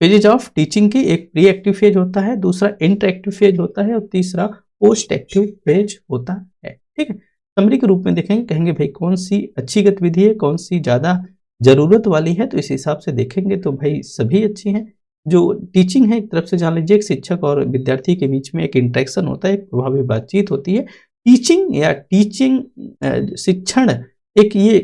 फेजेज ऑफ टीचिंग की। एक प्री एक्टिव फेज होता है, दूसरा इंटरएक्टिव फेज होता है और तीसरा पोस्ट एक्टिव फेज होता है। ठीक है। समरी के रूप में देखेंगे, कहेंगे भाई कौन सी अच्छी गतिविधि है, कौन सी ज्यादा जरूरत वाली है, तो इस हिसाब से देखेंगे तो भाई सभी अच्छी हैं। जो टीचिंग है एक तरफ से जान लीजिए, एक शिक्षक और विद्यार्थी के बीच में एक इंटरेक्शन होता है, एक प्रभावी बातचीत होती है। टीचिंग या टीचिंग शिक्षण एक ये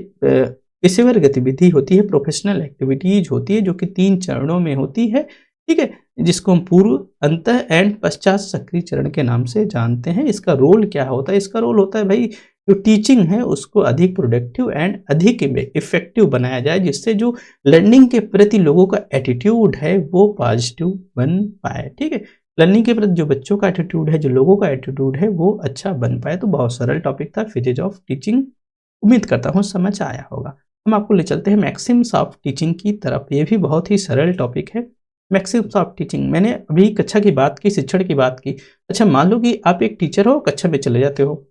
पेशेवर गतिविधि होती है, प्रोफेशनल एक्टिविटीज होती है, जो कि 3 चरणों में होती है। ठीक है। जिसको हम पूर्व, अंतः एंड पश्चात सक्रिय चरण के नाम से जानते हैं। इसका रोल क्या होता है? इसका रोल होता है भाई जो टीचिंग है उसको अधिक प्रोडक्टिव एंड अधिक इफेक्टिव बनाया जाए, जिससे जो लर्निंग के प्रति लोगों का एटीट्यूड है वो पॉजिटिव बन पाए। ठीक है। लर्निंग के प्रति जो बच्चों का एटीट्यूड है, जो लोगों का एटीट्यूड है वो अच्छा बन पाए। तो बहुत सरल टॉपिक था फेजेज ऑफ टीचिंग, उम्मीद करता हूँ समझ आया होगा। हम आपको ले चलते हैं मैक्सिम्स ऑफ टीचिंग की तरफ। ये भी बहुत ही सरल टॉपिक है। मैक्सिम्स ऑफ टीचिंग, मैंने अभी कक्षा की बात की, शिक्षण की बात की। अच्छा मान लो कि आप एक टीचर हो, कक्षा में चले जाते हो।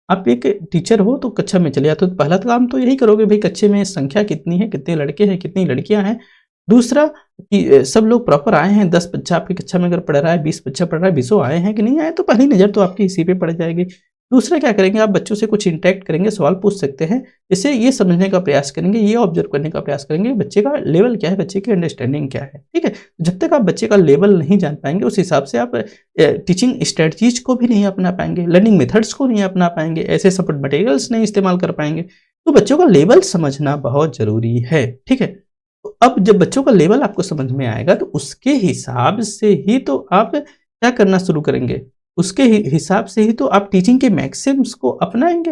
आप एक टीचर हो तो कक्षा में चले जाते हो, तो पहला काम तो यही करोगे भाई कक्षे में संख्या कितनी है, कितने लड़के हैं, कितनी लड़कियां हैं। दूसरा कि सब लोग प्रॉपर आए हैं, 10 बच्चा आपकी कक्षा में अगर पढ़ रहा है, 20 बच्चा पढ़ रहा है, 20 आए हैं कि नहीं आए, तो पहली नज़र तो आपकी इसी पे पड़ जाएगी। दूसरा क्या करेंगे, आप बच्चों से कुछ इंटरेक्ट करेंगे, सवाल पूछ सकते हैं, इससे ये समझने का प्रयास करेंगे, ये ऑब्जर्व करने का प्रयास करेंगे बच्चे का लेवल क्या है, बच्चे की अंडरस्टैंडिंग क्या है। ठीक है। जब तक आप बच्चे का लेवल नहीं जान पाएंगे, उस हिसाब से आप टीचिंग स्ट्रेटजीज को भी नहीं अपना पाएंगे, लर्निंग मेथड्स को नहीं अपना पाएंगे, ऐसे सपोर्ट मटेरियल्स नहीं इस्तेमाल कर पाएंगे। तो बच्चों का लेवल समझना बहुत जरूरी है। ठीक है। तो अब जब बच्चों का लेवल आपको समझ में आएगा तो उसके हिसाब से ही तो आप क्या करना शुरू करेंगे, उसके हिसाब से ही तो आप टीचिंग के मैक्सिम्स को अपनाएंगे।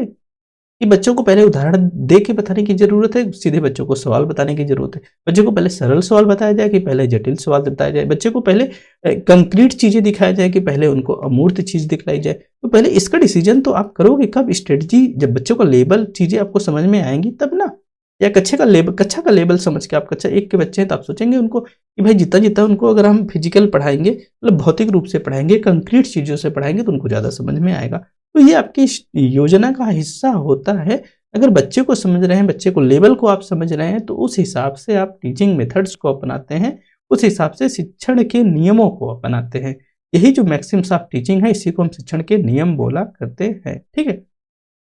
कि बच्चों को पहले उदाहरण दे के बताने की जरूरत है, सीधे बच्चों को सवाल बताने की जरूरत है। बच्चों को पहले सरल सवाल बताया जाए कि पहले जटिल सवाल बताया जाए, बच्चे को पहले कंक्रीट चीजें दिखाया जाए कि पहले उनको अमूर्त चीज दिखलाई जाए। तो पहले इसका डिसीजन तो आप करोगे कब, स्ट्रेटजी जब बच्चों का लेवल चीजें आपको समझ में आएंगी तब ना। या कक्षा का लेवल समझ के, आप कक्षा 1 के बच्चे हैं तो आप सोचेंगे उनको कि भाई जितना जितना उनको अगर हम फिजिकल पढ़ाएंगे, मतलब भौतिक रूप से पढ़ाएंगे, कंक्रीट चीजों से पढ़ाएंगे तो उनको ज्यादा समझ में आएगा। तो ये आपकी योजना का हिस्सा होता है। अगर बच्चे को समझ रहे हैं, बच्चे को लेवल को आप समझ रहे हैं, तो उस हिसाब से आप टीचिंग मेथड्स को अपनाते हैं, उस हिसाब से शिक्षण के नियमों को अपनाते हैं। यही जो मैक्सिम्स ऑफ टीचिंग है, इसी को हम शिक्षण के नियम बोला करते हैं। ठीक है।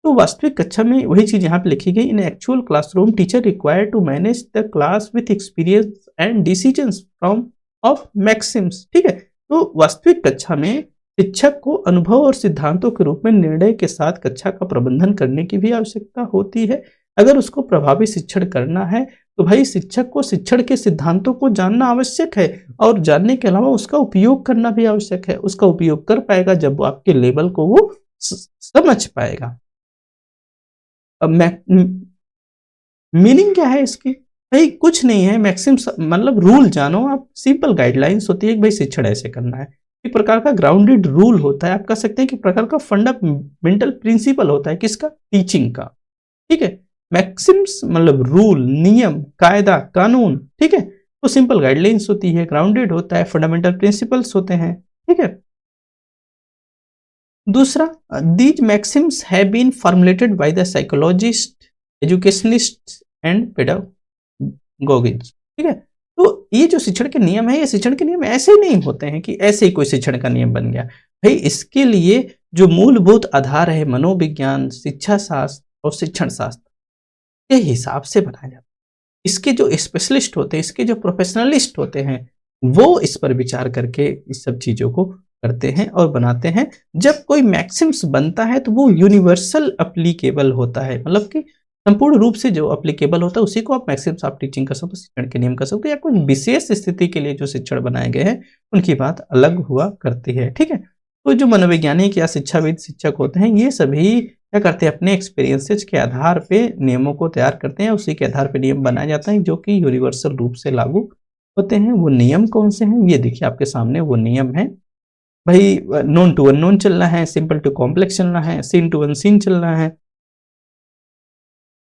तो वास्तविक कक्षा में वही चीज यहाँ पे लिखी गई, in actual classroom teacher required to manage the class with experience and decisions from of maxims. ठीक है। तो वास्तविक कक्षा में शिक्षक को अनुभव और सिद्धांतों के रूप में निर्णय के साथ कक्षा का प्रबंधन करने की भी आवश्यकता होती है। अगर उसको प्रभावी शिक्षण करना है तो भाई शिक्षक को शिक्षण के सिद्धांतों को जानना आवश्यक है, और जानने के अलावा उसका उपयोग करना भी आवश्यक है। उसका उपयोग कर पाएगा जब वो आपके लेवल को वो समझ पाएगा। अब मीनिंग क्या है इसकी, भाई कुछ नहीं है, मैक्सिमम मतलब रूल जानो आप, सिंपल गाइडलाइंस होती है कि भाई शिक्षण ऐसे करना है। एक प्रकार का ग्राउंडेड रूल होता है, आप कह सकते हैं कि प्रकार का फंडामेंटल प्रिंसिपल होता है किसका, टीचिंग का। ठीक है, मैक्सिम्स मतलब रूल, नियम, कायदा, कानून। ठीक है, तो सिंपल गाइडलाइंस होती है, ग्राउंडेड होता है, फंडामेंटल प्रिंसिपल्स होते हैं। ठीक है, दूसरा, these maxims have been formulated by the psychologist, educationist and pedagogist. ठीक है, तो ये जो शिक्षण के नियम है, ये शिक्षण के नियम ऐसे नहीं होते हैं कि ऐसे ही कोई शिक्षण का नियम बन गया। भाई इसके लिए जो मूलभूत आधार है, मनोविज्ञान, शिक्षा शास्त्र और शिक्षण शास्त्र के हिसाब से बनाया जाता है। इसके जो स्पेशलिस्ट होते हैं, इसके जो प्रोफेशनलिस्ट होते हैं, वो इस पर विचार करके इस सब चीजों को करते हैं और बनाते हैं। जब कोई मैक्सिम्स बनता है तो वो यूनिवर्सल अप्लीकेबल होता है, मतलब कि संपूर्ण रूप से जो अप्लीकेबल होता है उसी को आप मैक्सिम्स ऑफ टीचिंग कर सकते हो, शिक्षण के नियम कर सकते हो, या कोई विशेष स्थिति के लिए जो शिक्षण बनाए गए हैं उनकी बात अलग हुआ करती है। ठीक है, तो जो मनोवैज्ञानिक या शिक्षाविद, शिक्षक होते हैं, ये सभी क्या करते हैं, अपने एक्सपीरियंसेस के आधार पे नियमों को तैयार करते हैं, उसी के आधार पे नियम बनाए जाते हैं जो कि यूनिवर्सल रूप से लागू होते हैं। वो नियम कौन से हैं, ये देखिए आपके सामने वो नियम है। भाई नोन टू अननोन चलना है, सिंपल टू कॉम्प्लेक्स चलना है, सीन टू अनसीन चलना है,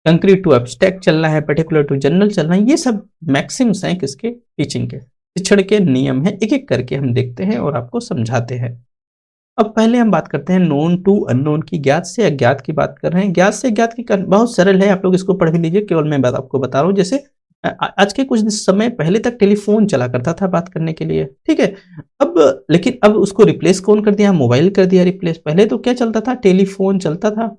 कंक्रीट टू एब्स्ट्रैक्ट चलना है, पर्टिकुलर टू जनरल चलना है। ये सब मैक्सिम्स हैं किसके, टीचिंग के, शिक्षण के नियम है। एक एक करके हम देखते हैं और आपको समझाते हैं। अब पहले हम बात करते हैं नोन टू अननोन की, ज्ञात से अज्ञात की बात कर रहे हैं। ज्ञात से अज्ञात की बहुत सरल है, आप लोग इसको पढ़ भी लीजिए, केवल मैं बात आपको बता रहा हूँ। जैसे आज के कुछ समय पहले तक टेलीफोन चला करता था बात करने के लिए। ठीक है, अब लेकिन अब उसको रिप्लेस कौन कर दिया, मोबाइल कर दिया रिप्लेस। पहले तो क्या चलता था, टेलीफोन चलता था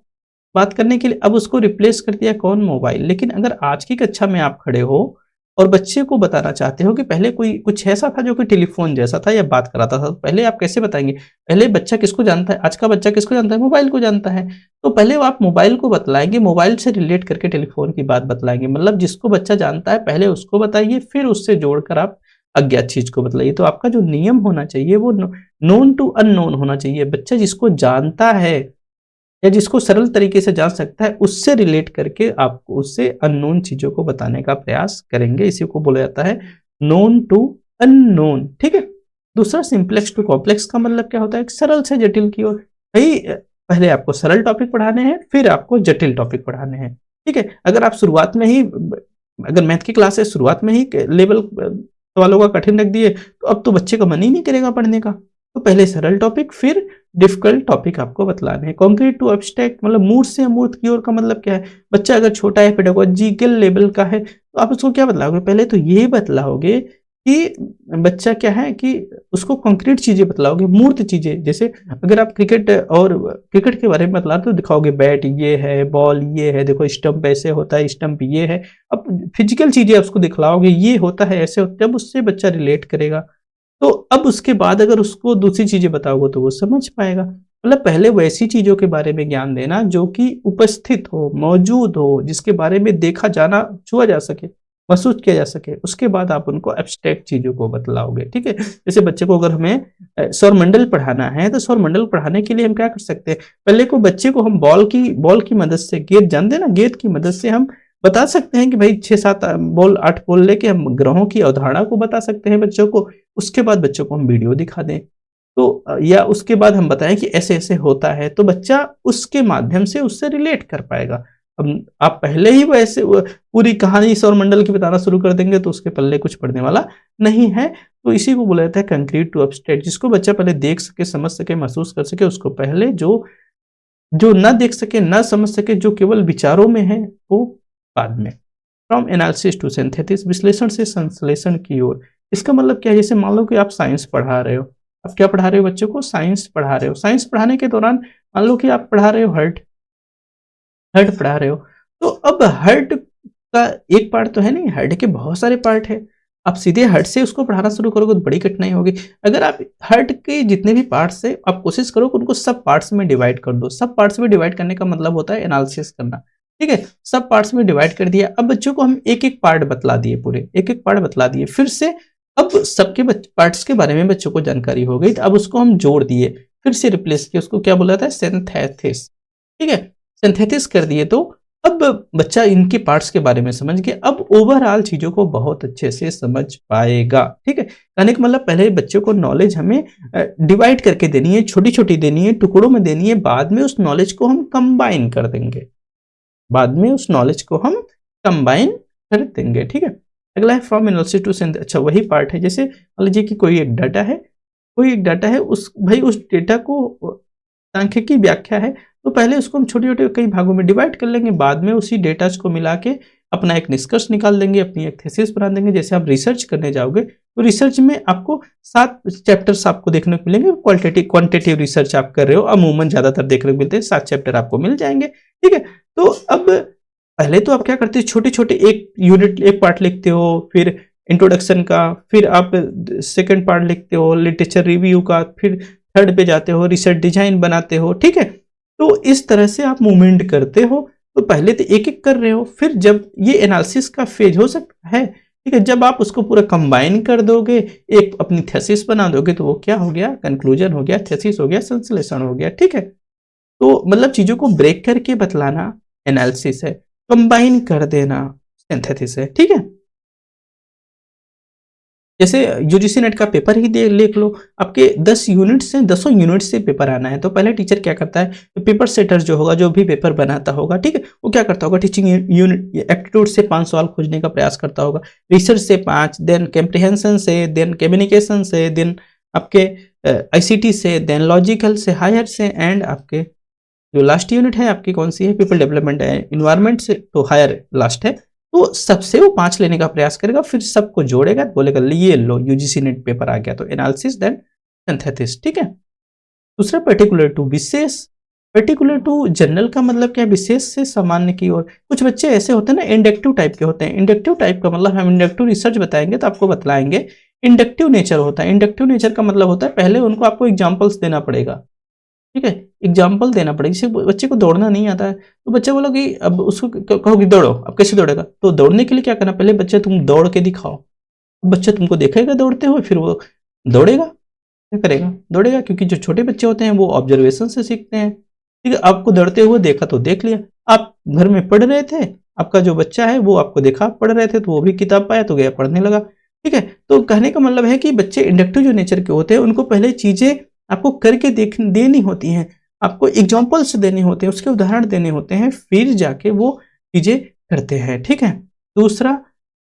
बात करने के लिए, अब उसको रिप्लेस कर दिया कौन, मोबाइल। लेकिन अगर आज की कक्षा में आप खड़े हो और बच्चे को बताना चाहते हो कि पहले कोई कुछ ऐसा था जो कि टेलीफोन जैसा था या बात कराता था, तो पहले आप कैसे बताएंगे, पहले बच्चा किसको जानता है, आज का बच्चा किसको जानता है, मोबाइल को जानता है। तो पहले आप मोबाइल को बतलाएंगे, मोबाइल से रिलेट करके टेलीफोन की बात बतलाएंगे, मतलब जिसको बच्चा जानता है पहले उसको बताइए, फिर उससे जोड़कर आप अज्ञात चीज को बतलाइए। तो आपका जो नियम होना चाहिए वो नोन टू अननोन होना चाहिए। बच्चा जिसको जानता है या जिसको सरल तरीके से जान सकता है, उससे रिलेट करके आपको उससे अननोन चीजों को बताने का प्रयास करेंगे। इसी को बोला जाता है नोन टू अननोन। ठीक है, दूसरा, सिंपलेक्स टू कॉम्प्लेक्स का मतलब क्या होता है, सरल से जटिल की ओर। भाई पहले आपको सरल टॉपिक पढ़ाने हैं, फिर आपको जटिल टॉपिक पढ़ाने हैं। ठीक है, अगर आप शुरुआत में ही, अगर मैथ की क्लास है, शुरुआत में ही लेवल सवालों का कठिन रख दिए, तो अब तो बच्चे का मन ही नहीं करेगा पढ़ने का। तो पहले सरल टॉपिक, फिर डिफिकल्ट टॉपिक आपको बतलाने हैं। कॉन्क्रीट टू एब्स्ट्रैक्ट मतलब मूर्त से अमूर्त की ओर का मतलब क्या है, बच्चा अगर छोटा है, पेडागोजिकल लेवल का है, तो आप उसको क्या बतलाओगे, पहले तो ये बतलाओगे कि बच्चा क्या है, कि उसको कॉन्क्रीट चीजें बतलाओगे, मूर्त चीजें। जैसे अगर आप क्रिकेट के बारे में बतला तो दिखाओगे, बैट ये है, बॉल ये है, देखो स्टंप ऐसे होता है, स्टंप ये है। अब फिजिकल चीजें उसको दिखलाओगे, ये होता है, ऐसे होता है, जब उससे बच्चा रिलेट करेगा। तो अब उसके बाद अगर उसको दूसरी चीजें बताओगे तो वो समझ पाएगा। मतलब पहले वैसी चीजों के बारे में ज्ञान देना जो कि उपस्थित हो, मौजूद हो, जिसके बारे में देखा जाना, छुआ जा सके, महसूस किया जा सके। उसके बाद आप उनको एब्स्ट्रैक्ट चीजों को बतलाओगे। ठीक है, जैसे बच्चे को अगर हमें सौरमंडल पढ़ाना है, तो सौरमंडल पढ़ाने के लिए हम क्या कर सकते हैं, पहले को बच्चे को हम बॉल की मदद से, गेंद जानते हैं ना, गेंद की मदद से हम बता सकते हैं कि भाई 6-7 बॉल 8 बॉल लेके हम ग्रहों की अवधारणा को बता सकते हैं बच्चों को। उसके बाद बच्चों को हम वीडियो दिखा दें, तो या उसके बाद हम बताएं कि ऐसे ऐसे होता है, तो बच्चा उसके माध्यम से उससे रिलेट कर पाएगा। अब आप पहले ही वैसे पूरी कहानी सौरमंडल की बताना शुरू कर देंगे तो उसके पल्ले कुछ पड़ने वाला नहीं है। तो इसी को बोला जाता है कंक्रीट टू एब्स्ट्रैक्ट, जिसको बच्चा पहले देख सके, समझ सके, महसूस कर सके, उसको पहले जो जो ना देख सके, ना समझ सके, जो केवल विचारों में है, वो बाद में। फ्रॉम एनालिसिस टू सिंथेसिस, विश्लेषण से संश्लेषण की ओर। इसका मतलब क्या है, जैसे मान लो कि आप साइंस पढ़ा रहे हो, आप क्या पढ़ा रहे हो, बच्चों को साइंस पढ़ा रहे हो। साइंस पढ़ाने के दौरान मान लो कि आप पढ़ा रहे हो हर्ट हर्ट पढ़ा रहे हो, तो अब हर्ट का एक पार्ट तो है नहीं, हर्ट के बहुत सारे पार्ट है। आप सीधे हर्ट से उसको पढ़ाना शुरू करोगे तो बड़ी कठिनाई होगी। अगर आप हर्ट के जितने भी पार्ट्स है, आप कोशिश करो कि उनको सब पार्ट्स में डिवाइड कर दो। सब पार्ट्स में डिवाइड करने का मतलब होता है एनालिसिस करना। ठीक है, सब पार्ट्स में डिवाइड कर दिया। अब बच्चों को हम एक एक पार्ट बतला दिए, पूरे एक एक पार्ट बतला दिए, फिर से अब सबके पार्ट्स के बारे में बच्चों को जानकारी हो गई, तो अब उसको हम जोड़ दिए, फिर से रिप्लेस किया, उसको क्या बोला था, सिंथेसिस। ठीक है, सिंथेसिस कर दिए, तो अब बच्चा इनके पार्ट्स के बारे में समझ गया, अब ओवरऑल चीज़ों को बहुत अच्छे से समझ पाएगा, ठीक है? कहने का मतलब पहले बच्चे को नॉलेज हमें डिवाइड करके देनी है, छोटी-छोटी देनी है, टुकड़ों में देनी है, बाद में उस नॉलेज को हम कंबाइन कर देंगे। बाद में उस नॉलेज को हम कंबाइन कर देंगे, ठीक है? अगला है फ्रॉम एनालिसिस टू सिंथ अच्छा वही पार्ट है, जैसे मान लीजिए कि कोई एक डाटा है उस डेटा को सांख्यिकी व्याख्या है, तो पहले उसको हम छोटे-छोटे कई भागों में डिवाइड कर लेंगे, बाद में उसी डेटाज़ को मिला के अपना एक निष्कर्ष निकाल देंगे, अपनी एक थीसिस बना देंगे। जैसे आप रिसर्च करने जाओगे, तो रिसर्च में आपको 7 चैप्टर्स आपको देखने को मिलेंगे, क्वांटिटेटिव रिसर्च आप कर रहे हो, अमूमन ज़्यादातर देखने को मिलते हैं, 7 चैप्टर आपको मिल जाएँगे, ठीक है? तो अब पहले तो आप क्या करते हो, छोटे-छोटे एक पार्ट लिखते हो, फिर इंट्रोडक्शन का, फिर आप सेकंड पार्ट लिखते हो, लिटरेचर रिव्यू का, फिर थर्ड पे जाते हो, रिसर्च डिजाइन बनाते हो, ठीक है? तो इस तरह से आप मूवमेंट करते हो, तो पहले तो एक-एक कर रहे हो, फिर जब ये एनालिसिस का फेज हो सकता है, ठीक है? जब आप उसको पूरा कंबाइन कर दोगे, एक अपनी थीसिस बना दोगे, तो वो क्या हो गया? कंक्लूजन हो गया, थीसिस हो गया, संश्लेषण हो गया, ठीक है? तो मतलब चीज़ों को ब्रेक करके बतलाना एनालिसिस है, कंबाइन कर देना सिंथेसिस है, ठीक है? जैसे यूजीसी नेट का पेपर ही दे लिख लो, आपके 10 यूनिट्स हैं, 10 यूनिट से पेपर आना है, तो पहले टीचर क्या करता है, तो पेपर सेटर जो होगा, जो भी पेपर बनाता होगा, ठीक है, वो क्या करता होगा, टीचिंग यूनिट एप्टीट्यूड से 5 सवाल खोजने का प्रयास करता होगा, रिसर्च से 5, देन कम्प्रिहेंशन से, देन कम्युनिकेशन से, देन आपके आईसीटी से, देन लॉजिकल से, हायर से, एंड आपके जो लास्ट यूनिट है आपकी कौन सी है, पीपल डेवलपमेंट है, इन्वायरमेंट से तो हायर लास्ट है, तो सबसे वो 5 लेने का प्रयास करेगा, फिर सबको जोड़ेगा, बोलेगा ये लो यूजीसी नेट पेपर आ गया, तो एनालिसिस देन सिंथेसिस, ठीक है? दूसरा पर्टिकुलर टू विशेष, पर्टिकुलर टू जनरल का मतलब क्या है, विशेष से सामान्य की ओर। कुछ बच्चे ऐसे होते हैं ना, इंडक्टिव टाइप के होते हैं, इंडक्टिव टाइप का मतलब हम इंडक्टिव रिसर्च बताएंगे तो आपको बतलाएंगे, इंडक्टिव नेचर होता है। इंडक्टिव नेचर का मतलब होता है पहले उनको आपको एग्जाम्पल्स देना पड़ेगा, ठीक है? एग्जाम्पल देना पड़ेगा। जैसे बच्चे को दौड़ना नहीं आता है, तो बच्चा बोला कि अब उसको कहो कि दौड़ो, अब कैसे दौड़ेगा? तो दौड़ने के लिए क्या करना, पहले बच्चे तुम दौड़ के दिखाओ, बच्चा तुमको देखेगा दौड़ते हुए, फिर वो दौड़ेगा, क्या करेगा? दौड़ेगा, क्योंकि जो छोटे बच्चे होते हैं वो ऑब्जर्वेशन से सीखते हैं, ठीक है? आपको दौड़ते हुए देखा तो देख लिया, आप घर में पढ़ रहे थे, आपका जो बच्चा है वो आपको देखा पढ़ रहे थे, तो वो भी किताब पाया तो गया पढ़ने लगा, ठीक है? तो कहने का मतलब है कि बच्चे इंडक्टिव जो नेचर के होते हैं, उनको पहले चीज़ें आपको करके देनी होती हैं, आपको एग्जाम्पल्स देने होते हैं, उसके उदाहरण देने होते हैं, फिर जाके वो चीज़ें करते हैं, ठीक है? दूसरा,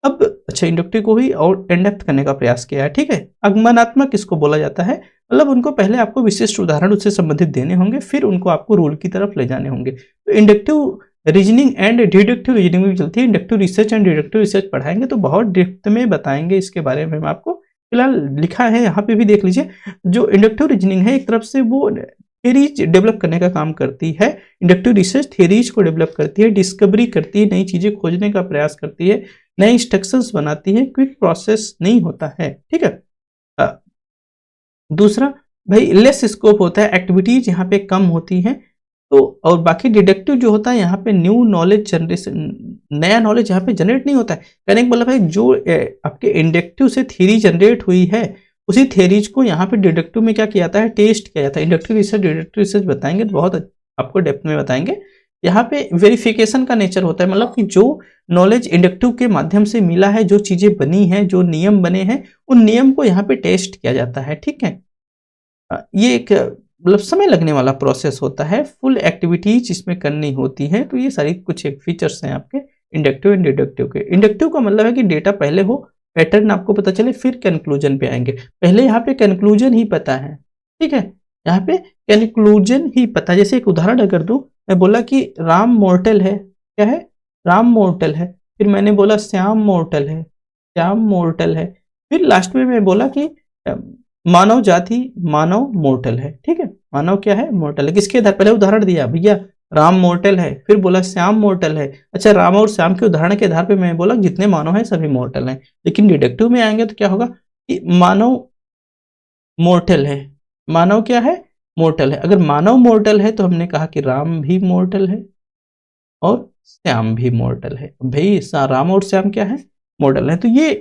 अब अच्छा इंडक्टिव को भी और इंडेप्थ करने का प्रयास किया है, ठीक है? आगमनात्मक किसको बोला जाता है, मतलब उनको पहले आपको विशिष्ट उदाहरण उससे संबंधित देने होंगे, फिर उनको आपको रूल की तरफ ले जाने होंगे। तो inductive reasoning and deductive reasoning भी चलती है, inductive research and deductive research पढ़ाएंगे तो बहुत डेप्थ में बताएंगे इसके बारे में हम आपको। फिलहाल लिखा है यहाँ पे भी देख लीजिए, जो इंडक्टिव रीजनिंग है एक तरफ से वो थ्योरीज डेवलप करने का काम करती है, इंडक्टिव रिसर्च थ्योरीज को डेवलप करती है, डिस्कवरी करती है, नई चीजें खोजने का प्रयास करती है, नए इंस्ट्रक्शंस बनाती है, क्विक प्रोसेस नहीं होता है, ठीक है? दूसरा, भाई लेस स्कोप होता है, एक्टिविटीज यहाँ पे कम होती हैं, तो और बाकी डिडक्टिव जो होता है यहाँ पे न्यू नॉलेज जनरेशन, नया नॉलेज यहाँ पे जनरेट नहीं होता है। कहने का मतलब है जो आपके इंडक्टिव से थ्योरी जनरेट हुई है, उसी थ्योरीज को यहाँ पे डिडक्टिव में क्या किया जाता है, टेस्ट किया जाता है। इंडक्टिव रिसर्च डिडक्टिव रिसर्च बताएंगे तो बहुत आपको डेप्थ में बताएंगे। यहाँ पे वेरिफिकेशन का नेचर होता है, मतलब कि जो नॉलेज इंडक्टिव के माध्यम से मिला है, जो चीजें बनी हैं, जो नियम बने हैं, उन नियम को यहाँ पे टेस्ट किया जाता है, ठीक है? ये एक मतलब समय लगने वाला प्रोसेस होता है, फुल एक्टिविटीज इसमें करनी होती है, तो ये सारी कुछ एक फीचर्स हैं आपके इंडक्टिव एंड डिडक्टिव के। इंडक्टिव का मतलब है कि डेटा पहले हो, पैटर्न आपको पता चले, फिर कंक्लूजन पे आएंगे। पहले यहाँ पे कंक्लूजन ही पता है, ठीक है? यहाँ पे कंक्लूजन ही पता है। जैसे एक उदाहरण अगर दूं, मैं बोला कि राम मोर्टल है, क्या है? राम मोर्टल है। फिर मैंने बोला श्याम मोर्टल है, श्याम मोर्टल है। फिर लास्ट में मैं बोला कि मानव जाति, मानव मोर्टल है, ठीक है? मानव क्या है? मोर्टल है। किसके आधार, पहले उदाहरण दिया भैया राम मोर्टल है, फिर बोला श्याम मोर्टल है। अच्छा, राम और श्याम के उदाहरण के आधार पे मैं बोला जितने मानव हैं सभी मोर्टल हैं। लेकिन डिडक्टिव में आएंगे तो क्या होगा कि मानव मोर्टल है, मानव क्या है? मोर्टल है। अगर मानव मोर्टल है तो हमने कहा कि राम भी मोर्टल है और श्याम भी मोर्टल है। भाई राम और श्याम क्या है? मॉडल है। तो ये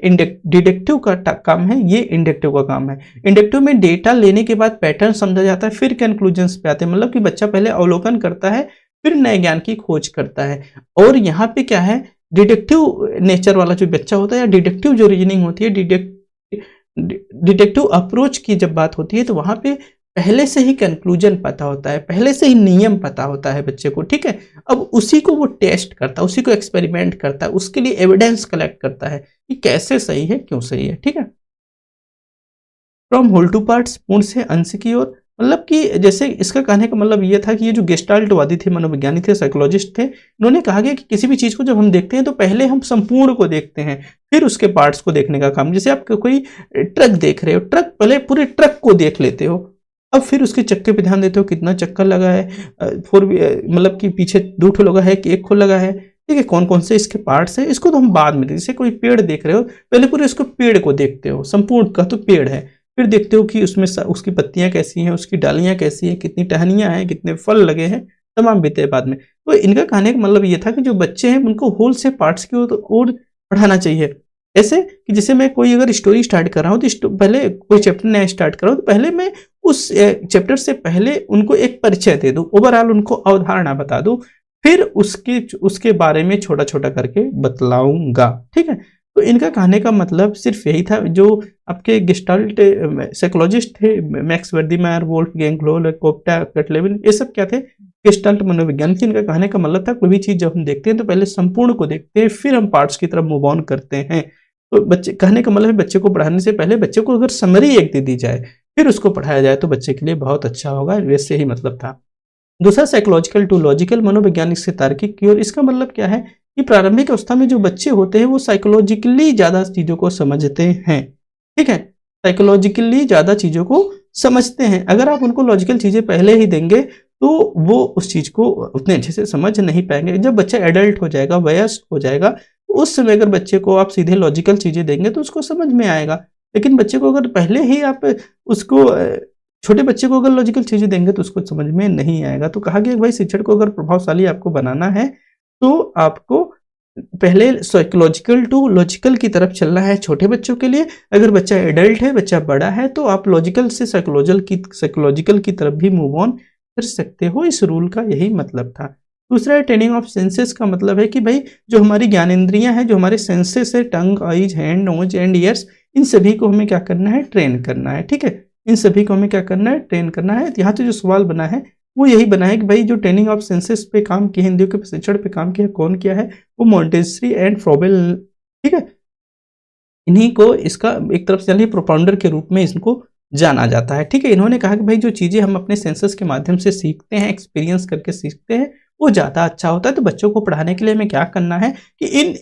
डिडक्टिव का काम है, ये इंडक्टिव का काम है। इंडक्टिव में डेटा लेने के बाद पैटर्न समझा जाता है, फिर कंक्लूजन्स पे आते हैं। मतलब कि बच्चा पहले अवलोकन करता है, फिर नए ज्ञान की खोज करता है। और यहाँ पे क्या है, डिडक्टिव नेचर वाला जो बच्चा होता है या डिडक्टिव जो रीजनिंग होती है, डिडक्टिव अप्रोच की जब बात होती है तो वहाँ पे पहले से ही कंक्लूजन पता होता है, पहले से ही नियम पता होता है बच्चे को, ठीक है। अब उसी को वो टेस्ट करता है, उसी को एक्सपेरिमेंट करता है, उसके लिए एविडेंस कलेक्ट करता है कि कैसे सही है, क्यों सही है, ठीक है। फ्रॉम होल टू पार्ट्स, पूर्ण से अंश की ओर, मतलब कि जैसे इसका कहने का मतलब ये था कि ये जो गेस्टाल्टवादी थे, मनोविज्ञानी थे, साइकोलॉजिस्ट थे, इन्होंने कहा गया कि किसी भी चीज़ को जब हम देखते हैं तो पहले हम संपूर्ण को देखते हैं, फिर उसके पार्ट्स को देखने का काम। जैसे आप कोई ट्रक देख रहे हो, ट्रक पहले पूरे ट्रक को देख लेते हो, अब फिर उसके चक्के पे ध्यान देते हो, कितना चक्का लगा है, मतलब कि पीछे 2 ठो लगा है कि 1 खो लगा है, ठीक है, कौन कौन से इसके पार्ट्स है, इसको तो हम बाद में, जैसे कोई पेड़ देख रहे हो, पहले पूरे उसको पेड़ को देखते हो, संपूर्ण का तो पेड़ है, फिर देखते हो कि उसमें उसकी पत्तियां कैसी हैं, उसकी डालियां कैसी हैं, कितनी टहनियां हैं, कितने फल लगे हैं, तमाम बीते बाद में। तो इनका कहने का मतलब ये था कि जो बच्चे हैं उनको होल से पार्ट्स की ओर पढ़ाना चाहिए। ऐसे कि जैसे मैं कोई अगर स्टोरी स्टार्ट कर रहा हूँ तो पहले कोई चैप्टर नया स्टार्ट कर रहा हूँ तो पहले मैं उस चैप्टर से पहले उनको एक परिचय दे दूँ, ओवरऑल उनको अवधारणा बता दूँ, फिर उसके बारे में छोटा छोटा करके बतलाऊंगा, ठीक है। तो इनका कहने का मतलब सिर्फ यही था। जो आपके गेस्टाल्ट साइकोलॉजिस्ट थे, मैक्स वर्दीमेयर, वोल्फगैंग लोल, कोप्टा, कटलेविन, ये सब क्या थे, गेस्टाल्ट मनोविज्ञान थे। इनका कहने का मतलब था कोई भी चीज जब हम देखते हैं तो पहले संपूर्ण को देखते हैं, फिर हम पार्ट्स की तरफ मूव ऑन करते हैं। तो बच्चे कहने का मतलब है बच्चे को पढ़ाने से पहले बच्चे को अगर समरी एक दे दी जाए फिर उसको पढ़ाया जाए तो बच्चे के लिए बहुत अच्छा होगा, वैसे ही मतलब था। दूसरा साइकोलॉजिकल टू लॉजिकल, मनोवैज्ञानिक से तार्किक की ओर। इसका मतलब क्या है कि प्रारंभिक अवस्था में जो बच्चे होते हैं वो साइकोलॉजिकली ज्यादा चीजों को समझते हैं, ठीक है, साइकोलॉजिकली ज्यादा चीजों को समझते हैं। अगर आप उनको लॉजिकल चीजें पहले ही देंगे तो वो उस चीज को उतने अच्छे से समझ नहीं पाएंगे। जब बच्चा एडल्ट हो जाएगा, वयस्क हो जाएगा, तो उस समय अगर बच्चे को आप सीधे लॉजिकल चीजें देंगे तो उसको समझ में आएगा। लेकिन बच्चे को अगर पहले ही आप उसको छोटे बच्चे को अगर लॉजिकल चीजें देंगे तो उसको समझ में नहीं आएगा। तो कहा गया कि भाई शिक्षण को अगर प्रभावशाली आपको बनाना है तो आपको पहले साइकोलॉजिकल टू लॉजिकल की तरफ चलना है छोटे बच्चों के लिए। अगर बच्चा एडल्ट है, बच्चा बड़ा है, तो आप लॉजिकल से साइकोलॉजिकल की तरफ भी मूव ऑन कर सकते हो। इस रूल का यही मतलब था। दूसरा है ट्रेनिंग ऑफ सेंसेस का मतलब है कि भाई जो हमारी ज्ञानेंद्रियां हैं, जो हमारे सेंसेस है, tongue, eyes, hand, nose and ears, इन सभी को हमें क्या करना है, ट्रेन करना है, ठीक है। इन सभी को हमें क्या करना है, ट्रेन करना है। यहाँ से जो सवाल बना है वो यही बना है कि भाई जो ट्रेनिंग ऑफ सेंसेस पे काम किया है, इंद्रियों के प्रशिक्षण पे काम किया, कौन किया है, वो मॉन्टेसरी एंड फ्रॉबेल, ठीक है। इन्हीं को इसका एक तरफ से चलिए प्रोपाउंडर के रूप में इनको जाना जाता है, ठीक है। इन्होंने कहा कि भाई जो चीजें हम अपने सेंसेस के माध्यम से सीखते हैं, एक्सपीरियंस करके सीखते हैं, वो ज्यादा अच्छा होता है। तो बच्चों को पढ़ाने के लिए हमें क्या करना है कि इन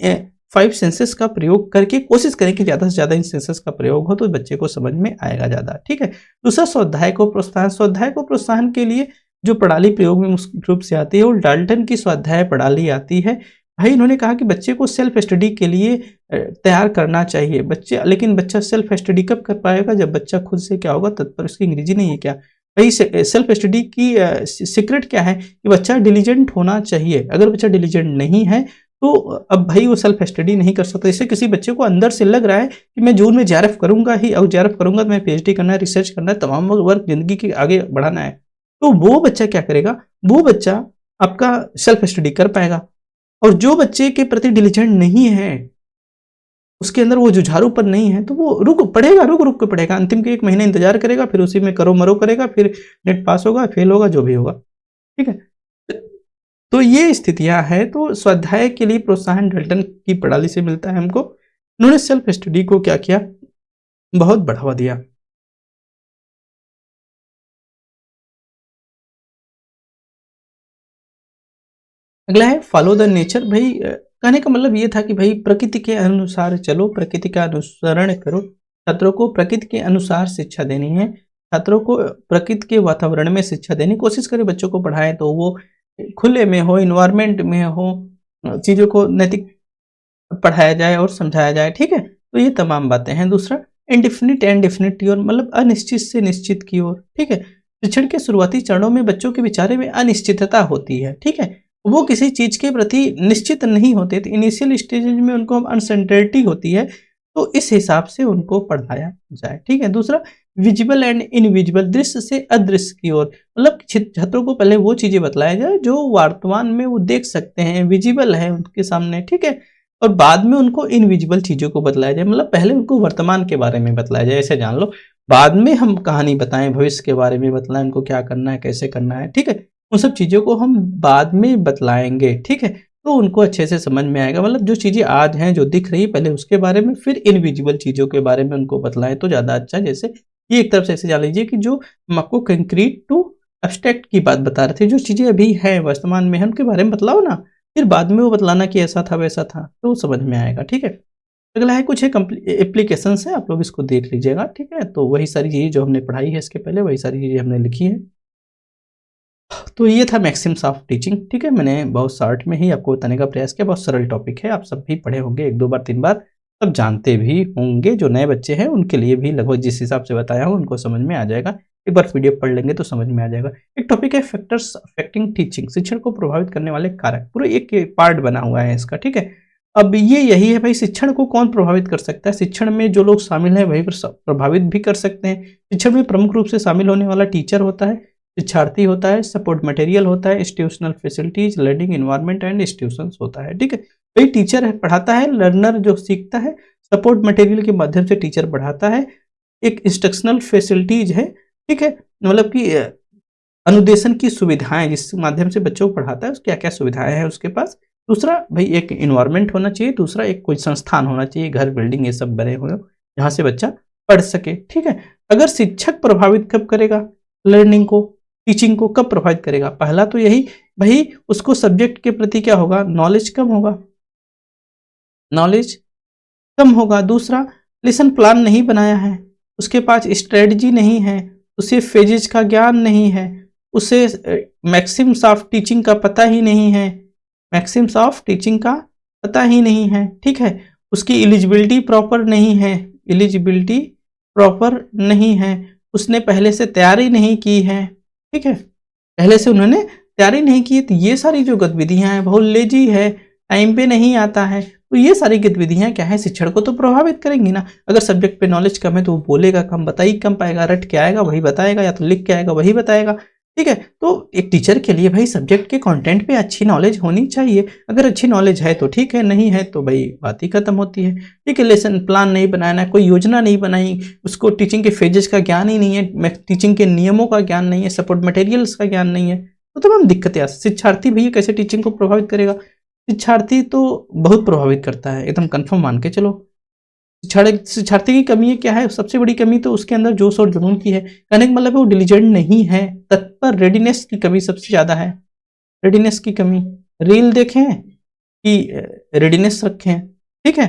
5 सेंसेस का प्रयोग करके कोशिश करें कि ज्यादा से ज्यादा इन सेंसेस का प्रयोग हो तो बच्चे को समझ में आएगा ज्यादा, ठीक है। दूसरा स्वाध्याय को प्रोत्साहन। स्वाध्याय को प्रोत्साहन के लिए जो प्रणाली प्रयोग में मुख्य रूप से आती है वो डाल्टन की स्वाध्याय प्रणाली आती है। भाई इन्होंने कहा कि बच्चे को सेल्फ स्टडी के लिए तैयार करना चाहिए बच्चे, लेकिन बच्चा सेल्फ स्टडी कब कर पाएगा, जब बच्चा खुद से क्या होगा तत्पर। उसकी अंग्रेजी नहीं है क्या भाई, सेल्फ स्टडी की सीक्रेट क्या है कि बच्चा डिलीजेंट होना चाहिए। अगर बच्चा डिलीजेंट नहीं है तो अब भाई वो सेल्फ स्टडी नहीं कर सकता। जैसे किसी बच्चे को अंदर से लग रहा है कि मैं जून में जेआरएफ करूंगा ही, और जेआरएफ करूंगा तो मैं पीएचडी करना है, रिसर्च करना है, तमाम वर्क जिंदगी के आगे बढ़ाना है, तो वो बच्चा क्या करेगा, वो बच्चा आपका सेल्फ स्टडी कर पाएगा। और जो बच्चे के प्रति डिलीजेंट नहीं है, उसके अंदर वो जुझारूपन नहीं है, तो वो रुक के पढ़ेगा, अंतिम के 1 महीने इंतजार करेगा, फिर उसी में करो मरो करेगा, फिर नेट पास होगा, फेल होगा, जो भी होगा, ठीक है। तो ये स्थितियां हैं। तो स्वाध्याय के लिए प्रोत्साहन डाल्टन की प्रणाली से मिलता है हमको। उन्होंने सेल्फ स्टडी को क्या किया, बहुत बढ़ावा दिया। अगला है फॉलो द नेचर। भाई कहने का मतलब ये था कि भाई प्रकृति के अनुसार चलो, प्रकृति का अनुसरण करो। छात्रों को प्रकृति के अनुसार शिक्षा देनी है, छात्रों को प्रकृति के वातावरण में शिक्षा देनी कोशिश करें। बच्चों को पढ़ाएं तो वो खुले में हो, इन्वायरमेंट में हो, चीजों को नैतिक पढ़ाया जाए और समझाया जाए, ठीक है। तो ये तमाम बातें हैं। दूसरा इनडिफिनिट एंड डिफिनिट की ओर, मतलब अनिश्चित से निश्चित की ओर, ठीक है। शिक्षण के शुरुआती चरणों में बच्चों के विचारे में अनिश्चितता होती है, ठीक है। वो किसी चीज के प्रति निश्चित नहीं होते, तो इनिशियल स्टेज में उनको अनसर्टेनिटी होती है, तो इस हिसाब से उनको पढ़ाया जाए, ठीक है। दूसरा विजिबल एंड इनविजिबल, दृश्य से अदृश्य की ओर। मतलब छात्रों को पहले वो चीजें बताया जाए जो वर्तमान में वो देख सकते हैं, विजिबल है उनके सामने, ठीक है, और बाद में उनको इनविजिबल चीजों को बतलाया जाए। मतलब पहले उनको वर्तमान के बारे में बतलाया जाए, ऐसे जान लो, बाद में हम कहानी बताएं, भविष्य के बारे में बतलाएं, उनको क्या करना है, कैसे करना है, ठीक है, उन सब चीजों को हम बाद में बतलाएंगे, ठीक है, तो उनको अच्छे से समझ में आएगा। मतलब जो चीजें आज हैं, जो दिख रही है, पहले उसके बारे में, फिर इनविजिबल चीजों के बारे में उनको बतलाएं तो ज्यादा अच्छा है। जैसे ये एक तरफ से ऐसे जान लीजिए कि जो हम आपको कंक्रीट टू एब्स्ट्रैक्ट की बात बता रहे थे, जो चीजें अभी हैं वर्तमान में है उनके बारे में बतलाओ ना, फिर बाद में वो बतलाना कि ऐसा था वैसा था, तो समझ में आएगा, ठीक है। अगला है कुछ एक एप्लीकेशंस है, आप लोग इसको देख लीजिएगा, ठीक है। तो वही सारी चीजें जो हमने पढ़ाई है इसके पहले, वही सारी चीजें हमने लिखी है। तो ये था मैक्सिम्स ऑफ टीचिंग, ठीक है। मैंने बहुत शॉर्ट में ही आपको बताने का प्रयास किया, बहुत सरल टॉपिक है, आप सब भी पढ़े होंगे, एक दो बार तीन बार, सब जानते भी होंगे। जो नए बच्चे हैं उनके लिए भी लगभग जिस हिसाब से बताया हूँ उनको समझ में आ जाएगा, एक बार पीडीएफ पढ़ लेंगे तो समझ में आ जाएगा। एक टॉपिक है फैक्टर्स अफेक्टिंग टीचिंग, शिक्षण को प्रभावित करने वाले कारक, पूरा एक पार्ट बना हुआ है इसका, ठीक है। अब ये यही है भाई, शिक्षण को कौन प्रभावित कर सकता है, शिक्षण में जो लोग शामिल हैं वही प्रभावित भी कर सकते हैं। शिक्षण में प्रमुख रूप से शामिल होने वाला टीचर होता है, शिक्षार्थी होता है, सपोर्ट मटेरियल होता है, institutional facilities, learning environment and institutions होता है, ठीक है। भाई टीचर है, पढ़ाता है, लर्नर जो सीखता है, सपोर्ट मटेरियल के माध्यम से टीचर पढ़ाता है, एक इंस्ट्रक्शनल फैसिलिटीज है, ठीक है, मतलब कि अनुदेशन की सुविधाएं जिस माध्यम से बच्चों को पढ़ाता है, क्या क्या सुविधाएं हैं उसके पास। दूसरा भाई एक इन्वायरमेंट होना चाहिए, दूसरा एक कोई संस्थान होना चाहिए, घर बिल्डिंग ये सब बने हुए जहाँ से बच्चा पढ़ सके, ठीक है। अगर शिक्षक प्रभावित कब करेगा लर्निंग को, टीचिंग को कब प्रभावित करेगा, पहला तो यही भाई, उसको सब्जेक्ट के प्रति क्या होगा, नॉलेज कम होगा, नॉलेज कम होगा। दूसरा, लेसन प्लान नहीं बनाया है, उसके पास स्ट्रेटजी नहीं है, उसे फेजेज का ज्ञान नहीं है, उसे मैक्सिम्स ऑफ टीचिंग का पता ही नहीं है, मैक्सिम्स ऑफ टीचिंग का पता ही नहीं है, ठीक है। उसकी एलिजिबिलिटी प्रॉपर नहीं है, एलिजिबिलिटी प्रॉपर नहीं है, उसने पहले से तैयारी नहीं की है, ठीक है, पहले से उन्होंने तैयारी नहीं की। तो ये सारी जो गतिविधियां हैं, बहुत लेजी है, टाइम पे नहीं आता है, तो ये सारी गतिविधियां क्या है, शिक्षण को तो प्रभावित करेंगी ना। अगर सब्जेक्ट पे नॉलेज कम है तो वो बोलेगा कम, बता ही कम पाएगा, रट के आएगा वही बताएगा, या तो लिख के आएगा वही बताएगा, ठीक है। तो एक टीचर के लिए भाई सब्जेक्ट के कंटेंट पे अच्छी नॉलेज होनी चाहिए। अगर अच्छी नॉलेज है तो ठीक है, नहीं है तो भाई बात ही खत्म होती है, ठीक है। लेसन प्लान नहीं बनाना, कोई योजना नहीं बनाई, उसको टीचिंग के फेजेस का ज्ञान ही नहीं है, टीचिंग के नियमों का ज्ञान नहीं है, सपोर्ट मटेरियल्स का ज्ञान नहीं है, तो तमाम दिक्कतें आ। शिक्षार्थी भैया कैसे टीचिंग को प्रभावित करेगा, शिक्षार्थी तो बहुत प्रभावित करता है, एकदम कंफर्म मान के चलो। शिक्षार्थी की कमी क्या है, सबसे बड़ी कमी तो उसके अंदर जोश और जुनून की है। कहने का मतलब है वो डिलीजेंट नहीं है, तत्पर, रेडीनेस की कमी सबसे ज्यादा है, रेडीनेस की कमी। रील देखें कि रेडीनेस रखें, ठीक है,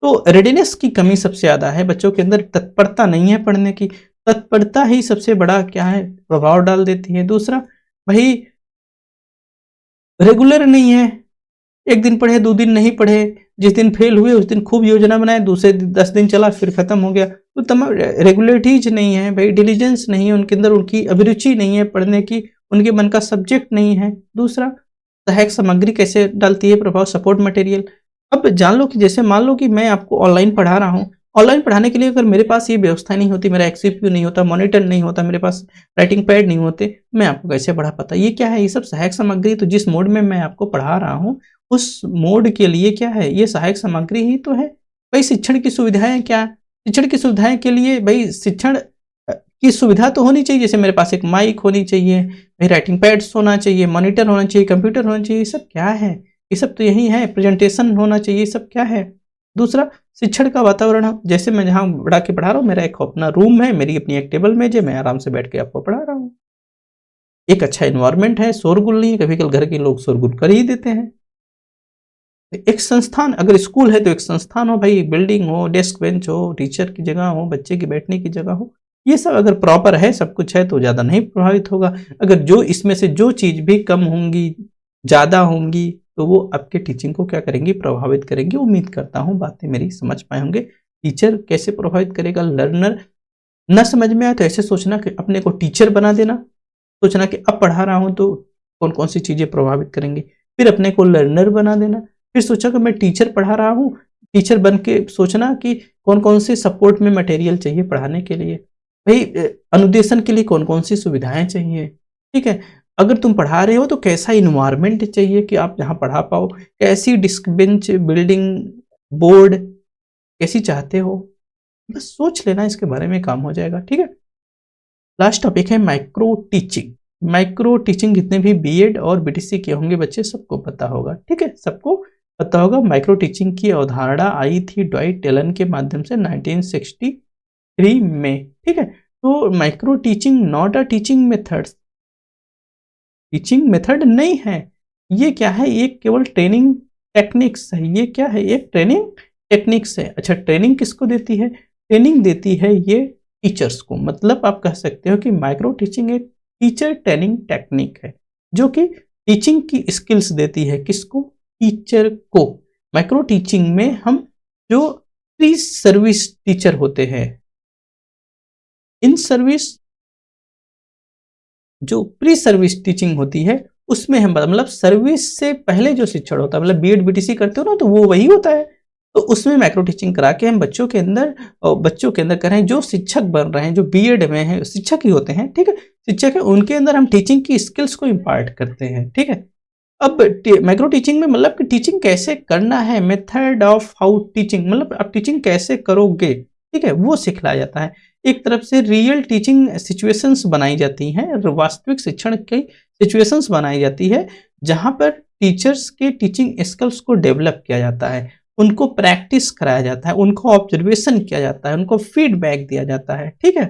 तो रेडीनेस की कमी सबसे ज्यादा है बच्चों के अंदर, तत्परता नहीं है पढ़ने की, तत्परता ही सबसे बड़ा क्या है, प्रभाव डाल देती है। दूसरा भाई रेगुलर नहीं है, एक दिन पढ़े, दो दिन नहीं पढ़े, जिस दिन फेल हुए उस दिन खूब योजना बनाए, दूसरे 10 दिन चला फिर खत्म हो गया, तो तमाम रेगुलरिटीज नहीं है भाई, डिलीजेंस नहीं है उनके अंदर, उनकी अभिरुचि नहीं है पढ़ने की, उनके मन का सब्जेक्ट नहीं है। दूसरा, सहायक सामग्री कैसे डालती है प्रभाव, सपोर्ट मटेरियल। अब जान लो कि जैसे मान लो कि मैं आपको ऑनलाइन पढ़ा रहा हूँ, ऑनलाइन पढ़ाने के लिए अगर मेरे पास ये व्यवस्था नहीं होती, मेरा एक्सपीयू नहीं होता, मॉनिटर नहीं होता, मेरे पास राइटिंग पैड नहीं होते, मैं आपको कैसे पढ़ा पाता। ये क्या है, ये सब सहायक सामग्री, तो जिस मोड में मैं आपको पढ़ा रहा हूँ उस मोड के लिए क्या है, ये सहायक सामग्री ही तो है। भाई शिक्षण की सुविधाएं क्या, शिक्षण की सुविधाएं के लिए भाई शिक्षण की सुविधा तो होनी चाहिए, जैसे मेरे पास एक माइक होनी चाहिए, भाई राइटिंग पैड्स होना चाहिए, मॉनिटर होना चाहिए, कंप्यूटर होना चाहिए, ये सब क्या है, ये सब तो यही है, प्रेजेंटेशन होना चाहिए, ये सब क्या है। दूसरा, शिक्षण का वातावरण, जैसे मैं जहाँ बढ़ा के पढ़ा रहा हूँ, मेरा एक अपना रूम है, मेरी अपनी एक टेबल मेज है, मैं आराम से बैठ के आपको पढ़ा रहा हूँ, एक अच्छा इन्वायरमेंट है, शोरगुल नहीं है, कभी कभी घर के लोग शोरगुल कर ही देते हैं। एक संस्थान, अगर स्कूल है तो एक संस्थान हो भाई, बिल्डिंग हो, डेस्क बेंच हो, टीचर की जगह हो, बच्चे की बैठने की जगह हो, ये सब अगर प्रॉपर है, सब कुछ है तो ज़्यादा नहीं प्रभावित होगा। अगर जो इसमें से जो चीज़ भी कम होंगी, ज़्यादा होंगी, तो वो आपके टीचिंग को क्या करेंगी, प्रभावित करेंगी। उम्मीद करता हूँ बातें मेरी समझ पाए होंगे। टीचर कैसे प्रभावित करेगा, लर्नर न समझ में आए तो ऐसे सोचना कि अपने को टीचर बना देना, सोचना कि अब पढ़ा रहा हूँ तो कौन कौन सी चीज़ें प्रभावित करेंगी, फिर अपने को लर्नर बना देना, फिर सोचा कि मैं टीचर पढ़ा रहा हूँ, टीचर बन के सोचना कि कौन कौन से सपोर्ट में मटेरियल चाहिए पढ़ाने के लिए, भाई अनुदेशन के लिए कौन-कौन सी सुविधाएँ चाहिए, ठीक है? अगर तुम पढ़ा रहे हो तो कैसा इन्वायरमेंट चाहिए कि आप जहाँ पढ़ा पाओ, कैसी डेस्क बेंच, बिल्डिंग, बोर्ड कैसी चाहते हो? बस सोच लेना, इसके बारे में काम हो जाएगा, ठीक है? लास्ट टॉपिक है माइक्रो टीचिंग। माइक्रो टीचिंग जितने भी बीएड और बीटीसी किए होंगे बच्चे सबको पता होगा, ठीक है? सबको पता होगा। माइक्रो टीचिंग की अवधारणा आई थी ड्वाइट एलन के माध्यम से 1963 में, ठीक है? तो micro teaching not a teaching method नहीं है। ये क्या है? ये केवल ट्रेनिंग टेक्निक्स है। ये क्या है? ये ट्रेनिंग टेक्निक्स है। अच्छा, ट्रेनिंग किसको देती है? ट्रेनिंग देती है ये टीचर्स को। मतलब आप कह सकते हो कि माइक्रो टीचिंग एक टीचर ट्रेनिंग टेक्निक है जो कि टीचिंग की स्किल्स देती है। किसको? टीचर को। माइक्रो टीचिंग में हम जो प्री सर्विस टीचर होते हैं, इन सर्विस जो प्री सर्विस टीचिंग होती है उसमें हम मतलब सर्विस से पहले जो शिक्षण होता है, मतलब बीएड बीटीसी करते हो ना, तो वो वही होता है। तो उसमें माइक्रो टीचिंग करा के हम बच्चों के अंदर करें, जो शिक्षक बन रहे हैं, जो बीएड में है, शिक्षक ही होते हैं, ठीक है? शिक्षक है, उनके अंदर हम टीचिंग की स्किल्स को इम्पार्ट करते हैं, ठीक है? अब माइक्रो टीचिंग में मतलब कि टीचिंग कैसे करना है, मेथड ऑफ हाउ टीचिंग, मतलब आप टीचिंग कैसे करोगे, ठीक है, वो सिखलाया जाता है। एक तरफ से रियल टीचिंग सिचुएशंस बनाई जाती हैं, वास्तविक शिक्षण की सिचुएशंस बनाई जाती है, जहां पर टीचर्स के टीचिंग स्किल्स को डेवलप किया जाता है, उनको प्रैक्टिस कराया जाता है, उनको ऑब्जर्वेशन किया जाता है, उनको फीडबैक दिया जाता है, ठीक है?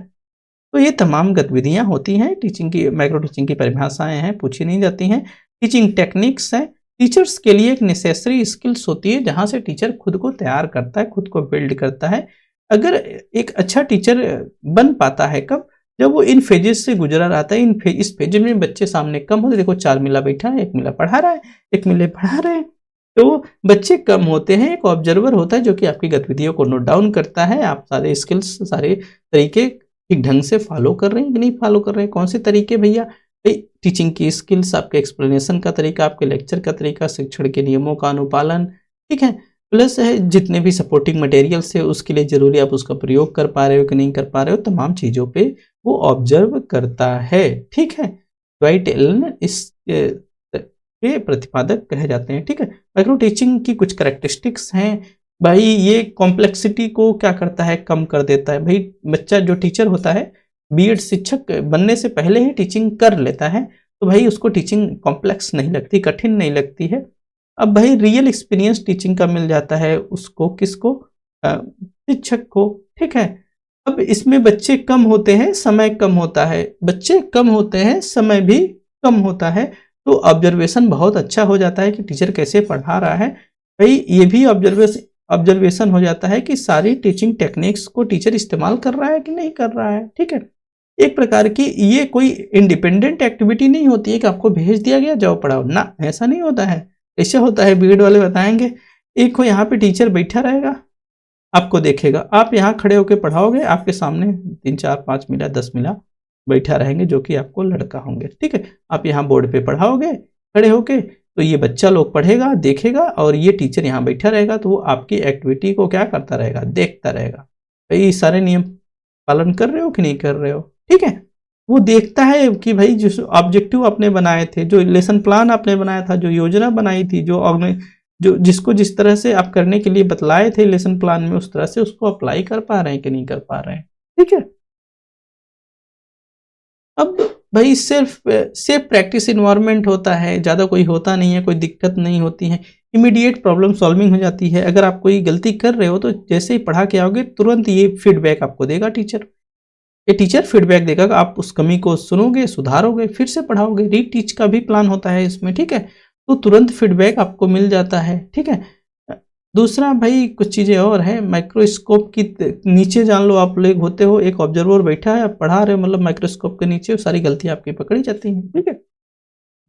तो ये तमाम गतिविधियां होती हैं टीचिंग की। माइक्रो टीचिंग की परिभाषाएं हैं, पूछी नहीं जाती हैं। टीचिंग टेक्निक्स हैं। टीचर्स के लिए एक नेसेसरी स्किल्स होती है जहां से टीचर खुद को तैयार करता है, खुद को बिल्ड करता है। अगर एक अच्छा टीचर बन पाता है कब? जब वो इन फेजेस से गुजरा रहता है। इस फेज में बच्चे सामने कम होते, देखो 4 मिला बैठा है, 1 मिला पढ़ा रहा है, 1 मिले पढ़ा रहे हैं, तो बच्चे कम होते हैं। एक ऑब्जर्वर होता है जो कि आपकी गतिविधियों को नोट डाउन करता है, आप सारे स्किल्स, सारे तरीके ठीक ढंग से फॉलो कर रहे हैं कि नहीं फॉलो कर रहे हैं। कौन से तरीके भैया? भाई टीचिंग की स्किल्स, आपके एक्सप्लेनेशन का तरीका, आपके लेक्चर का तरीका, शिक्षण के नियमों का अनुपालन, ठीक है? प्लस है जितने भी सपोर्टिंग मटेरियल्स है उसके लिए जरूरी आप उसका प्रयोग कर पा रहे हो कि नहीं कर पा रहे हो, तमाम चीजों पे वो ऑब्जर्व करता है, ठीक है? राइट एलन इस के प्रतिपादक कहे जाते हैं, ठीक है? माइक्रो टीचिंग की कुछ कैरेक्टरिस्टिक्स हैं। भाई ये कॉम्प्लेक्सिटी को क्या करता है? कम कर देता है। भाई बच्चा जो टीचर होता है, बीएड शिक्षक बनने से पहले ही टीचिंग कर लेता है, तो भाई उसको टीचिंग कॉम्प्लेक्स नहीं लगती, कठिन नहीं लगती है। अब भाई रियल एक्सपीरियंस टीचिंग का मिल जाता है उसको, किसको? शिक्षक को, ठीक है? अब इसमें बच्चे कम होते हैं, समय कम होता है। बच्चे कम होते हैं, समय भी कम होता है, तो ऑब्जर्वेशन बहुत अच्छा हो जाता है कि टीचर कैसे पढ़ा रहा है। भाई ये भी ऑब्जर्वेशन हो जाता है कि सारी टीचिंग टेक्निक्स को टीचर इस्तेमाल कर रहा है कि नहीं कर रहा है, ठीक है? एक प्रकार की ये कोई इंडिपेंडेंट एक्टिविटी नहीं होती है कि आपको भेज दिया गया जाओ पढ़ाओ ना, ऐसा नहीं होता है। ऐसा होता है, बीएड वाले बताएंगे, एक को यहाँ पे टीचर बैठा रहेगा, आपको देखेगा, आप यहाँ खड़े होकर पढ़ाओगे, आपके सामने 3 4 5 मिला 10 मिला बैठा रहेंगे जो कि आपको लड़का होंगे, ठीक है? आप यहाँ बोर्ड पे पढ़ाओगे खड़े होके, तो ये बच्चा लोग पढ़ेगा, देखेगा, और ये टीचर यहाँ बैठा रहेगा, तो वो आपकी एक्टिविटी को क्या करता रहेगा? देखता रहेगा। भाई सारे नियम पालन कर रहे हो कि नहीं कर रहे हो, ठीक है? वो देखता है कि भाई जो ऑब्जेक्टिव आपने बनाए थे, जो लेसन प्लान आपने बनाया था, जो योजना बनाई थी, जो जिसको जिस तरह से आप करने के लिए बतलाए थे लेसन प्लान में, उस तरह से उसको अप्लाई कर पा रहे हैं कि नहीं कर पा रहे हैं, ठीक है? अब भाई सिर्फ सेफ प्रैक्टिस इन्वायरमेंट होता है, ज़्यादा कोई होता नहीं है, कोई दिक्कत नहीं होती है, इमीडिएट प्रॉब्लम सॉल्विंग हो जाती है। अगर आप कोई गलती कर रहे हो तो जैसे ही पढ़ा के आओगे तुरंत ये फीडबैक आपको देगा टीचर। ये टीचर फीडबैक देगा कि आप उस कमी को सुनोगे, सुधारोगे, फिर से पढ़ाओगे। रीटीच का भी प्लान होता है इसमें, ठीक है? तो तुरंत फीडबैक आपको मिल जाता है, ठीक है? दूसरा भाई कुछ चीज़ें और हैं, माइक्रोस्कोप की नीचे जान लो, आप लोग होते हो, एक ऑब्जर्वर बैठा है, आप पढ़ा रहे हो, मतलब माइक्रोस्कोप के नीचे सारी गलतियां आपकी पकड़ी जाती हैं, ठीक है?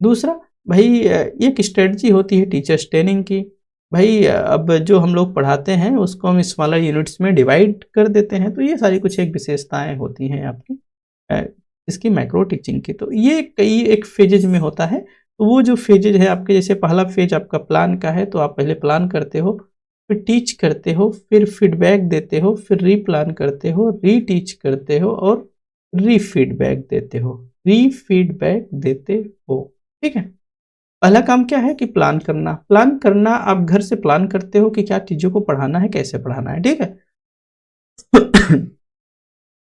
दूसरा भाई एक स्ट्रेटजी होती है टीचर्स ट्रेनिंग की। भाई अब जो हम लोग पढ़ाते हैं उसको हम स्मॉलर यूनिट्स में डिवाइड कर देते हैं, तो ये सारी कुछ एक विशेषताएं होती हैं आपकी अ, इसकी माइक्रो टीचिंग की। तो ये कई एक फेजेज में होता है। तो वो जो फेजेज है आपके, जैसे पहला फेज आपका प्लान का है, तो आप पहले प्लान करते हो, फिर टीच करते हो, फिर फीडबैक देते हो, फिर रीप्लान करते हो, रीटीच करते हो, और रीफीडबैक देते हो, रीफीडबैक देते हो। ठीक है, पहला काम क्या है कि प्लान करना। प्लान करना, आप घर से प्लान करते हो कि क्या चीज़ों को पढ़ाना है, कैसे पढ़ाना है। ठीक है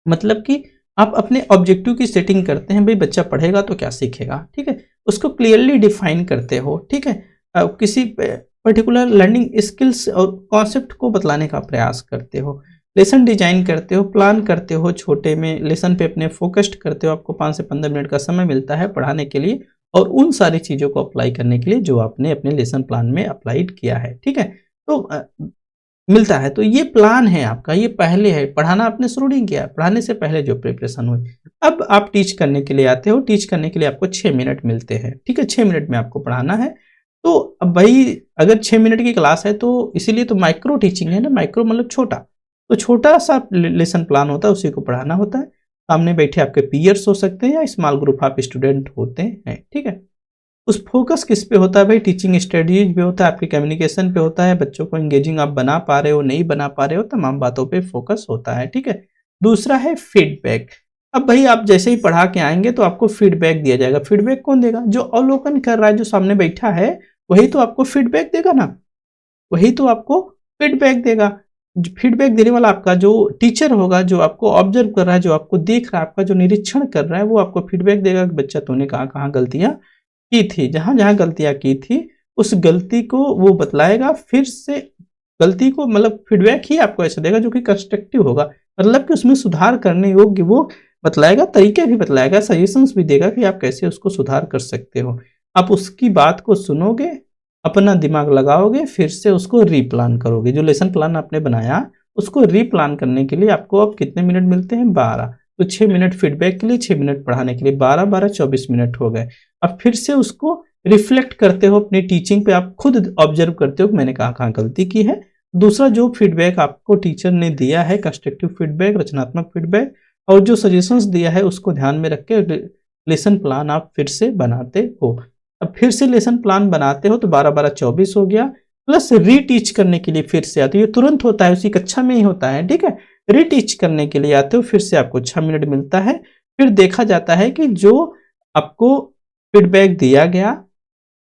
मतलब कि आप अपने ऑब्जेक्टिव की सेटिंग करते हैं, भाई बच्चा पढ़ेगा तो क्या सीखेगा। ठीक है, उसको क्लियरली डिफाइन करते हो। ठीक है, किसी पर्टिकुलर लर्निंग स्किल्स और कॉन्सेप्ट को बतलाने का प्रयास करते हो। लेसन डिजाइन करते हो, प्लान करते हो, छोटे में लेसन पे अपने फोकस्ड करते हो। आपको 5 से 15 मिनट का समय मिलता है पढ़ाने के लिए और उन सारी चीज़ों को अप्लाई करने के लिए जो आपने अपने लेसन प्लान में अप्लाइड किया है। ठीक है, तो मिलता है। तो ये प्लान है आपका, ये पहले है, पढ़ाना आपने शुरू नहीं किया, पढ़ाने से पहले जो प्रिपरेशन हुई। अब आप टीच करने के लिए आते हो, टीच करने के लिए आपको 6 मिनट मिलते हैं। ठीक है, 6 मिनट में आपको पढ़ाना है। तो अब भाई अगर 6 मिनट की क्लास है तो इसीलिए तो माइक्रो टीचिंग है ना, माइक्रो मतलब छोटा। तो छोटा-सा लेसन प्लान होता है, उसी को पढ़ाना होता है। सामने बैठे आपके पीयर्स हो सकते हैं या स्मॉल ग्रुप आप स्टूडेंट होते हैं। ठीक है, उस फोकस किस पे होता है भाई, टीचिंग स्ट्रेटजीज पे होता है, आपके कम्युनिकेशन पे होता है, बच्चों को एंगेजिंग आप बना पा रहे हो नहीं बना पा रहे हो, तमाम बातों पे फोकस होता है। ठीक है, दूसरा है फीडबैक। अब भाई आप जैसे ही पढ़ा के आएंगे तो आपको फीडबैक दिया जाएगा। फीडबैक कौन देगा, जो अवलोकन कर रहा है, जो सामने बैठा है वही तो आपको फीडबैक देगा ना, वही तो आपको फीडबैक देगा। फीडबैक देने वाला आपका जो टीचर होगा, जो आपको ऑब्जर्व कर रहा है, जो आपको देख रहा है, आपका जो निरीक्षण कर रहा है, वो आपको फीडबैक देगा कि बच्चा तूने कहाँ कहाँ गलतियां की थी, जहाँ-जहाँ गलतियाँ की थी, उस गलती को वो बतलाएगा। फिर से गलती को मतलब फीडबैक ही आपको ऐसा देगा जो कि कंस्ट्रक्टिव होगा, मतलब कि उसमें सुधार करने योग्य वो बतलाएगा, तरीके भी बतलाएगा, सजेशंस भी देगा कि आप कैसे उसको सुधार कर सकते हो। आप उसकी बात को सुनोगे, अपना दिमाग लगाओगे, फिर से उसको रीप्लान करोगे। जो लेसन प्लान आपने बनाया, उसको रीप्लान करने के लिए आपको अब कितने मिनट मिलते हैं, 12। तो 6 मिनट फीडबैक के लिए, 6 मिनट पढ़ाने के लिए, 12-12 24 मिनट हो गए। अब फिर से उसको रिफ्लेक्ट करते हो अपनी टीचिंग पे, आप खुद ऑब्जर्व करते हो कि मैंने कहाँ-कहाँ गलती की है। दूसरा, जो फीडबैक आपको टीचर ने दिया है, कंस्ट्रक्टिव फीडबैक, रचनात्मक फीडबैक और जो सजेशंस दिया है, उसको ध्यान में रख के लेसन प्लान आप फिर से बनाते हो। अब फिर से लेसन प्लान बनाते हो तो 12-12 24 हो गया, प्लस रीटीच करने के लिए फिर से आते हो। ये तुरंत होता है, उसी कक्षा में ही होता है। ठीक है, रीटीच करने के लिए आते हो, फिर से आपको 6 मिनट मिलता है। फिर देखा जाता है कि जो आपको फीडबैक दिया गया,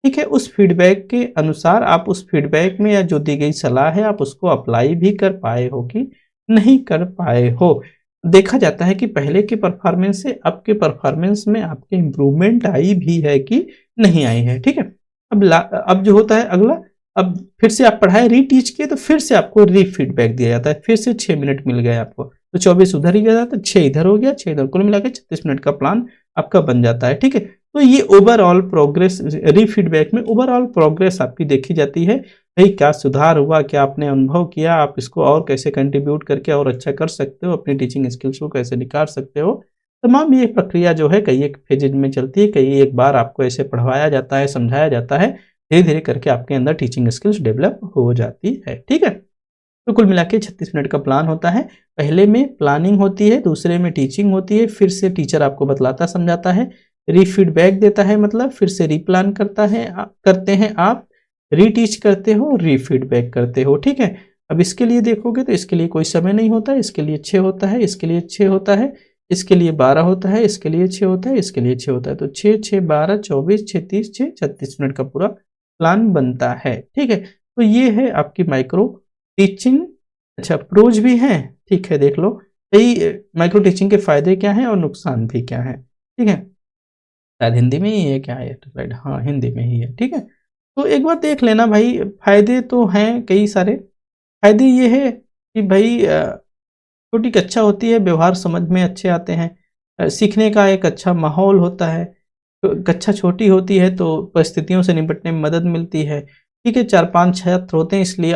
ठीक है, उस फीडबैक के अनुसार आप उस फीडबैक में या जो दी गई सलाह है आप उसको अप्लाई भी कर पाए हो कि नहीं कर पाए हो। देखा जाता है कि पहले के परफॉर्मेंस से अब के परफॉर्मेंस में आपके इम्प्रूवमेंट आई भी है कि नहीं आई है। ठीक है, अब जो होता है अगला, अब फिर से आप पढ़ाए रीटीच किए तो फिर से आपको रीफीडबैक दिया जाता है। फिर से 6 मिनट मिल गए आपको, तो 24 उधर ही गया जाता है, 6 इधर हो गया, 6 इधर, कुल मिला के 36 मिनट का प्लान आपका बन जाता है। ठीक है, तो ये ओवरऑल प्रोग्रेस, रीफीडबैक में ओवरऑल प्रोग्रेस आपकी देखी जाती है। भाई क्या सुधार हुआ, क्या आपने अनुभव किया, आप इसको और कैसे कंट्रीब्यूट करके और अच्छा कर सकते हो, अपनी टीचिंग स्किल्स को कैसे निखार सकते हो। तमाम ये प्रक्रिया जो है कई एक फेजेज में चलती है, कई एक बार आपको ऐसे पढ़वाया जाता है, समझाया जाता है, धीरे धीरे करके आपके अंदर टीचिंग स्किल्स डेवलप हो जाती है। ठीक है, तो कुल मिला के 36 मिनट का प्लान होता है। पहले में प्लानिंग होती है, दूसरे में टीचिंग होती है, फिर से टीचर आपको बतलाता समझाता है, रीफीडबैक देता है, मतलब फिर से रीप्लान करते हैं आप, रीटीच करते हो, रीफीडबैक करते हो। ठीक है, अब इसके लिए देखोगे तो इसके लिए कोई समय नहीं होता है, इसके लिए 6 होता है, इसके लिए 6 होता है, इसके लिए 12 होता है, इसके लिए 6 होता है, इसके लिए 6 होता है। तो 6, 6, 12, 24, 6, 30, 6, 36 मिनट का पूरा प्लान बनता है। ठीक है, तो ये है आपकी माइक्रो टीचिंग। अच्छा, प्रोज भी हैं, ठीक है, देख लो यही माइक्रो टीचिंग के फायदे क्या हैं और नुकसान भी क्या हैं। ठीक है, शायद हिंदी में ही है, क्या है राइट, हाँ हिंदी में ही है। ठीक है, तो एक बार देख लेना भाई, फायदे तो हैं कई सारे। फायदे ये है कि भाई छोटी कक्षा होती है, व्यवहार समझ में अच्छे आते हैं, सीखने का एक अच्छा माहौल होता है। तो कक्षा छोटी होती है तो परिस्थितियों से निपटने में मदद मिलती है। ठीक है, 4-5 छात्र होते हैं इसलिए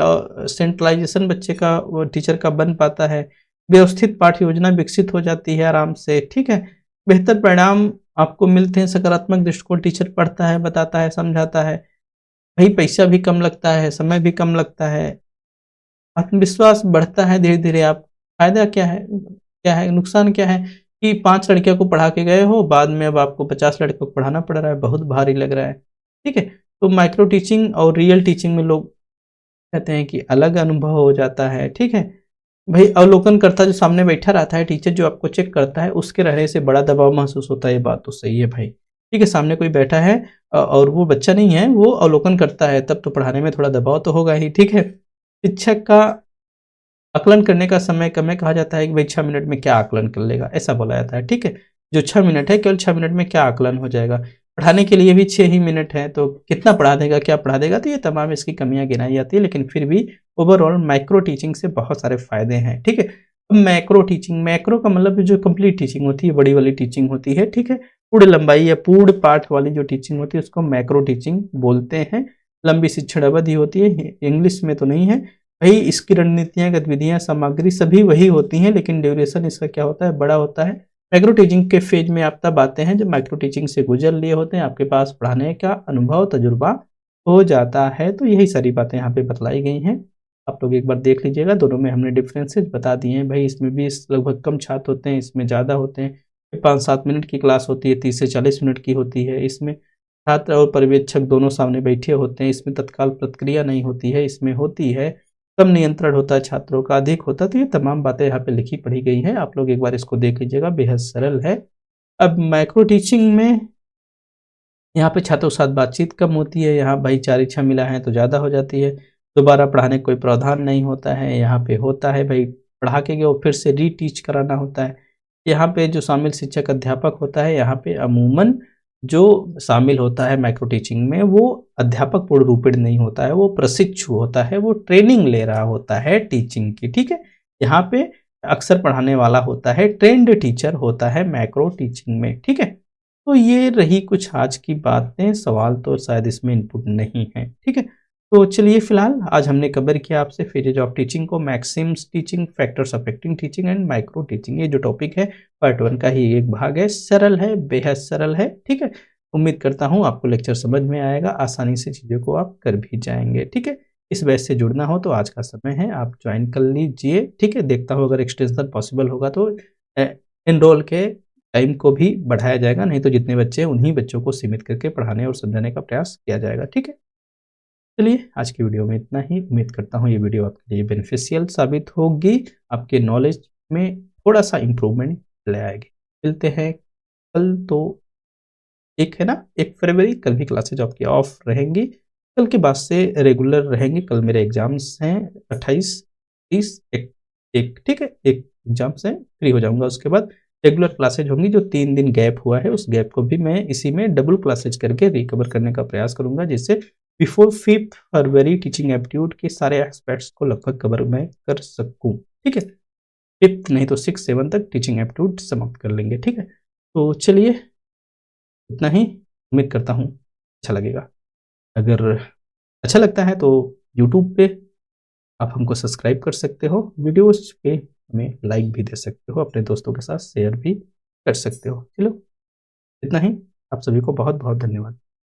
सेंट्रलाइजेशन बच्चे का वो टीचर का बन पाता है। व्यवस्थित पाठ्य योजना विकसित हो जाती है आराम से। ठीक है, बेहतर परिणाम आपको मिलते हैं, सकारात्मक दृष्टिकोण, टीचर पढ़ता है, बताता है, समझाता है। भाई पैसा भी कम लगता है, समय भी कम लगता है, आत्मविश्वास बढ़ता है धीरे धीरे। आप फायदा क्या है, क्या है नुकसान क्या है कि 5 लड़कियों को पढ़ा के गए हो, बाद में अब आपको 50 लड़कियों को पढ़ाना पड़ रहा है, बहुत भारी लग रहा है। ठीक है, तो माइक्रो टीचिंग और रियल टीचिंग में लोग कहते हैं कि अलग अनुभव हो जाता है। ठीक है, भाई अवलोकनकर्ता जो सामने बैठा रहता है, टीचर जो आपको चेक करता है, उसके रहने से बड़ा दबाव महसूस होता है, ये बात तो सही है भाई। ठीक है, सामने कोई बैठा है और वो बच्चा नहीं है, वो अवलोकन करता है, तब तो पढ़ाने में थोड़ा दबाव तो होगा ही, ठीक है। शिक्षक का आकलन करने का समय कम है, कहा जाता है कि भाई 6 मिनट में क्या आकलन कर लेगा, ऐसा बोला जाता है, ठीक है। जो 6 मिनट है, केवल 6 मिनट में क्या आकलन हो जाएगा। पढ़ाने के लिए भी 6 ही मिनट है, तो कितना पढ़ा देगा, क्या पढ़ा देगा, तो ये तमाम इसकी कमियाँ गिनाई जाती है, लेकिन फिर भी ओवरऑल माइक्रो टीचिंग से बहुत सारे फ़ायदे हैं, ठीक है। अब मैक्रो टीचिंग, मैक्रो का मतलब जो कंप्लीट टीचिंग होती है, बड़ी वाली टीचिंग होती है, ठीक है। पूर्ण लंबाई या पूर्ण पाठ वाली जो टीचिंग होती है, उसको मैक्रो टीचिंग बोलते हैं। लंबी शिक्षण अवधि होती है, इंग्लिश में तो नहीं है। वही इसकी रणनीतियाँ, गतिविधियाँ, सामग्री सभी वही होती हैं, लेकिन ड्यूरेशन इसका क्या होता है, बड़ा होता है। माइक्रो टीचिंग के फेज में आप तब आते हैं जब माइक्रो टीचिंग से गुजर लिए होते हैं, आपके पास पढ़ाने का अनुभव, तजुर्बा हो जाता है। तो यही सारी बातें यहाँ पे बतलाई गई हैं, आप लोग एक बार देख लीजिएगा। दोनों में हमने डिफरेंसेस बता दिए हैं भाई, इसमें भी लगभग कम छात्र होते हैं, इसमें ज़्यादा होते हैं। 5-7 मिनट की क्लास होती है, 30 से 40 मिनट की होती है। इसमें छात्र और पर्यवेक्षक दोनों सामने बैठे होते हैं, इसमें तत्काल प्रतिक्रिया नहीं होती है, इसमें होती है। कम नियंत्रण होता है, छात्रों का अधिक होता है। तो ये तमाम बातें यहाँ पे लिखी पढ़ी गई हैं, आप लोग एक बार इसको देख लीजिएगा, बेहद सरल है। अब माइक्रो टीचिंग में यहाँ पे छात्रों के साथ बातचीत कम होती है, यहाँ भाईचारे इच्छा मिला है तो ज़्यादा हो जाती है। दोबारा पढ़ाने का कोई प्रावधान नहीं होता है, यहाँ पे होता है भाई पढ़ा के गए और फिर से रीटीच कराना होता है। यहाँ पे जो शामिल शिक्षक अध्यापक होता है, यहाँ पे अमूमन जो शामिल होता है माइक्रो टीचिंग में, वो अध्यापक पूर्ण रूपेण नहीं होता है, वो प्रशिक्षु होता है, वो ट्रेनिंग ले रहा होता है टीचिंग की, ठीक है। यहाँ पे अक्सर पढ़ाने वाला होता है, ट्रेंड टीचर होता है माइक्रो टीचिंग में, ठीक है। तो ये रही कुछ आज की बातें, सवाल तो शायद इसमें इनपुट नहीं है, ठीक है। तो चलिए फिलहाल आज हमने कवर किया आपसे फेजेज ऑफ टीचिंग को, Maxim's teaching, factors affecting teaching and micro teaching. ये जो टॉपिक है पार्ट 1 का ही एक भाग है, सरल है, बेहद सरल है, ठीक है। उम्मीद करता हूँ आपको लेक्चर समझ में आएगा, आसानी से चीज़ों को आप कर भी जाएंगे, ठीक है। इस बैच से जुड़ना हो तो आज का समय है, आप ज्वाइन कर लीजिए, ठीक है। देखता हूँ अगर एक्सटेंशन पॉसिबल होगा तो एनरोल के टाइम को भी बढ़ाया जाएगा, नहीं तो जितने बच्चे हैं उन्हीं बच्चों को सीमित करके पढ़ाने और समझाने का प्रयास किया जाएगा, ठीक है। चलिए आज की वीडियो में इतना ही, उम्मीद करता हूँ ये वीडियो आपके लिए बेनिफिशियल साबित होगी, आपके नॉलेज में थोड़ा-सा इम्प्रूवमेंट ले आएगी। मिलते हैं कल, तो एक है ना 1 फरवरी, कल भी क्लासेज आपकी ऑफ रहेंगी, कल के बाद से रेगुलर रहेंगे। कल मेरे एग्ज़ाम्स हैं 28, 30, 1, ठीक है, 1 एग्ज़ाम्स हैं, फ्री हो जाऊँगा। उसके बाद रेगुलर क्लासेज होंगी, जो 3 दिन गैप हुआ है, उस गैप को भी मैं इसी में डबल क्लासेज करके रिकवर करने का प्रयास करूँगा, जिससे बिफोर 5th फरवरी टीचिंग एप्टीट्यूड के सारे एस्पेक्ट्स को लगभग कवर मैं कर सकूँ, ठीक है। 5th नहीं तो 6, 7 तक टीचिंग एप्टीट्यूड समाप्त कर लेंगे, ठीक है। तो चलिए इतना ही, उम्मीद करता हूँ अच्छा लगेगा। अगर अच्छा लगता है तो यूट्यूब पे आप हमको सब्सक्राइब कर सकते हो, वीडियोज़ पे हमें लाइक भी दे सकते हो, अपने दोस्तों के साथ शेयर भी कर सकते हो। चलो इतना ही, आप सभी को बहुत-बहुत धन्यवाद।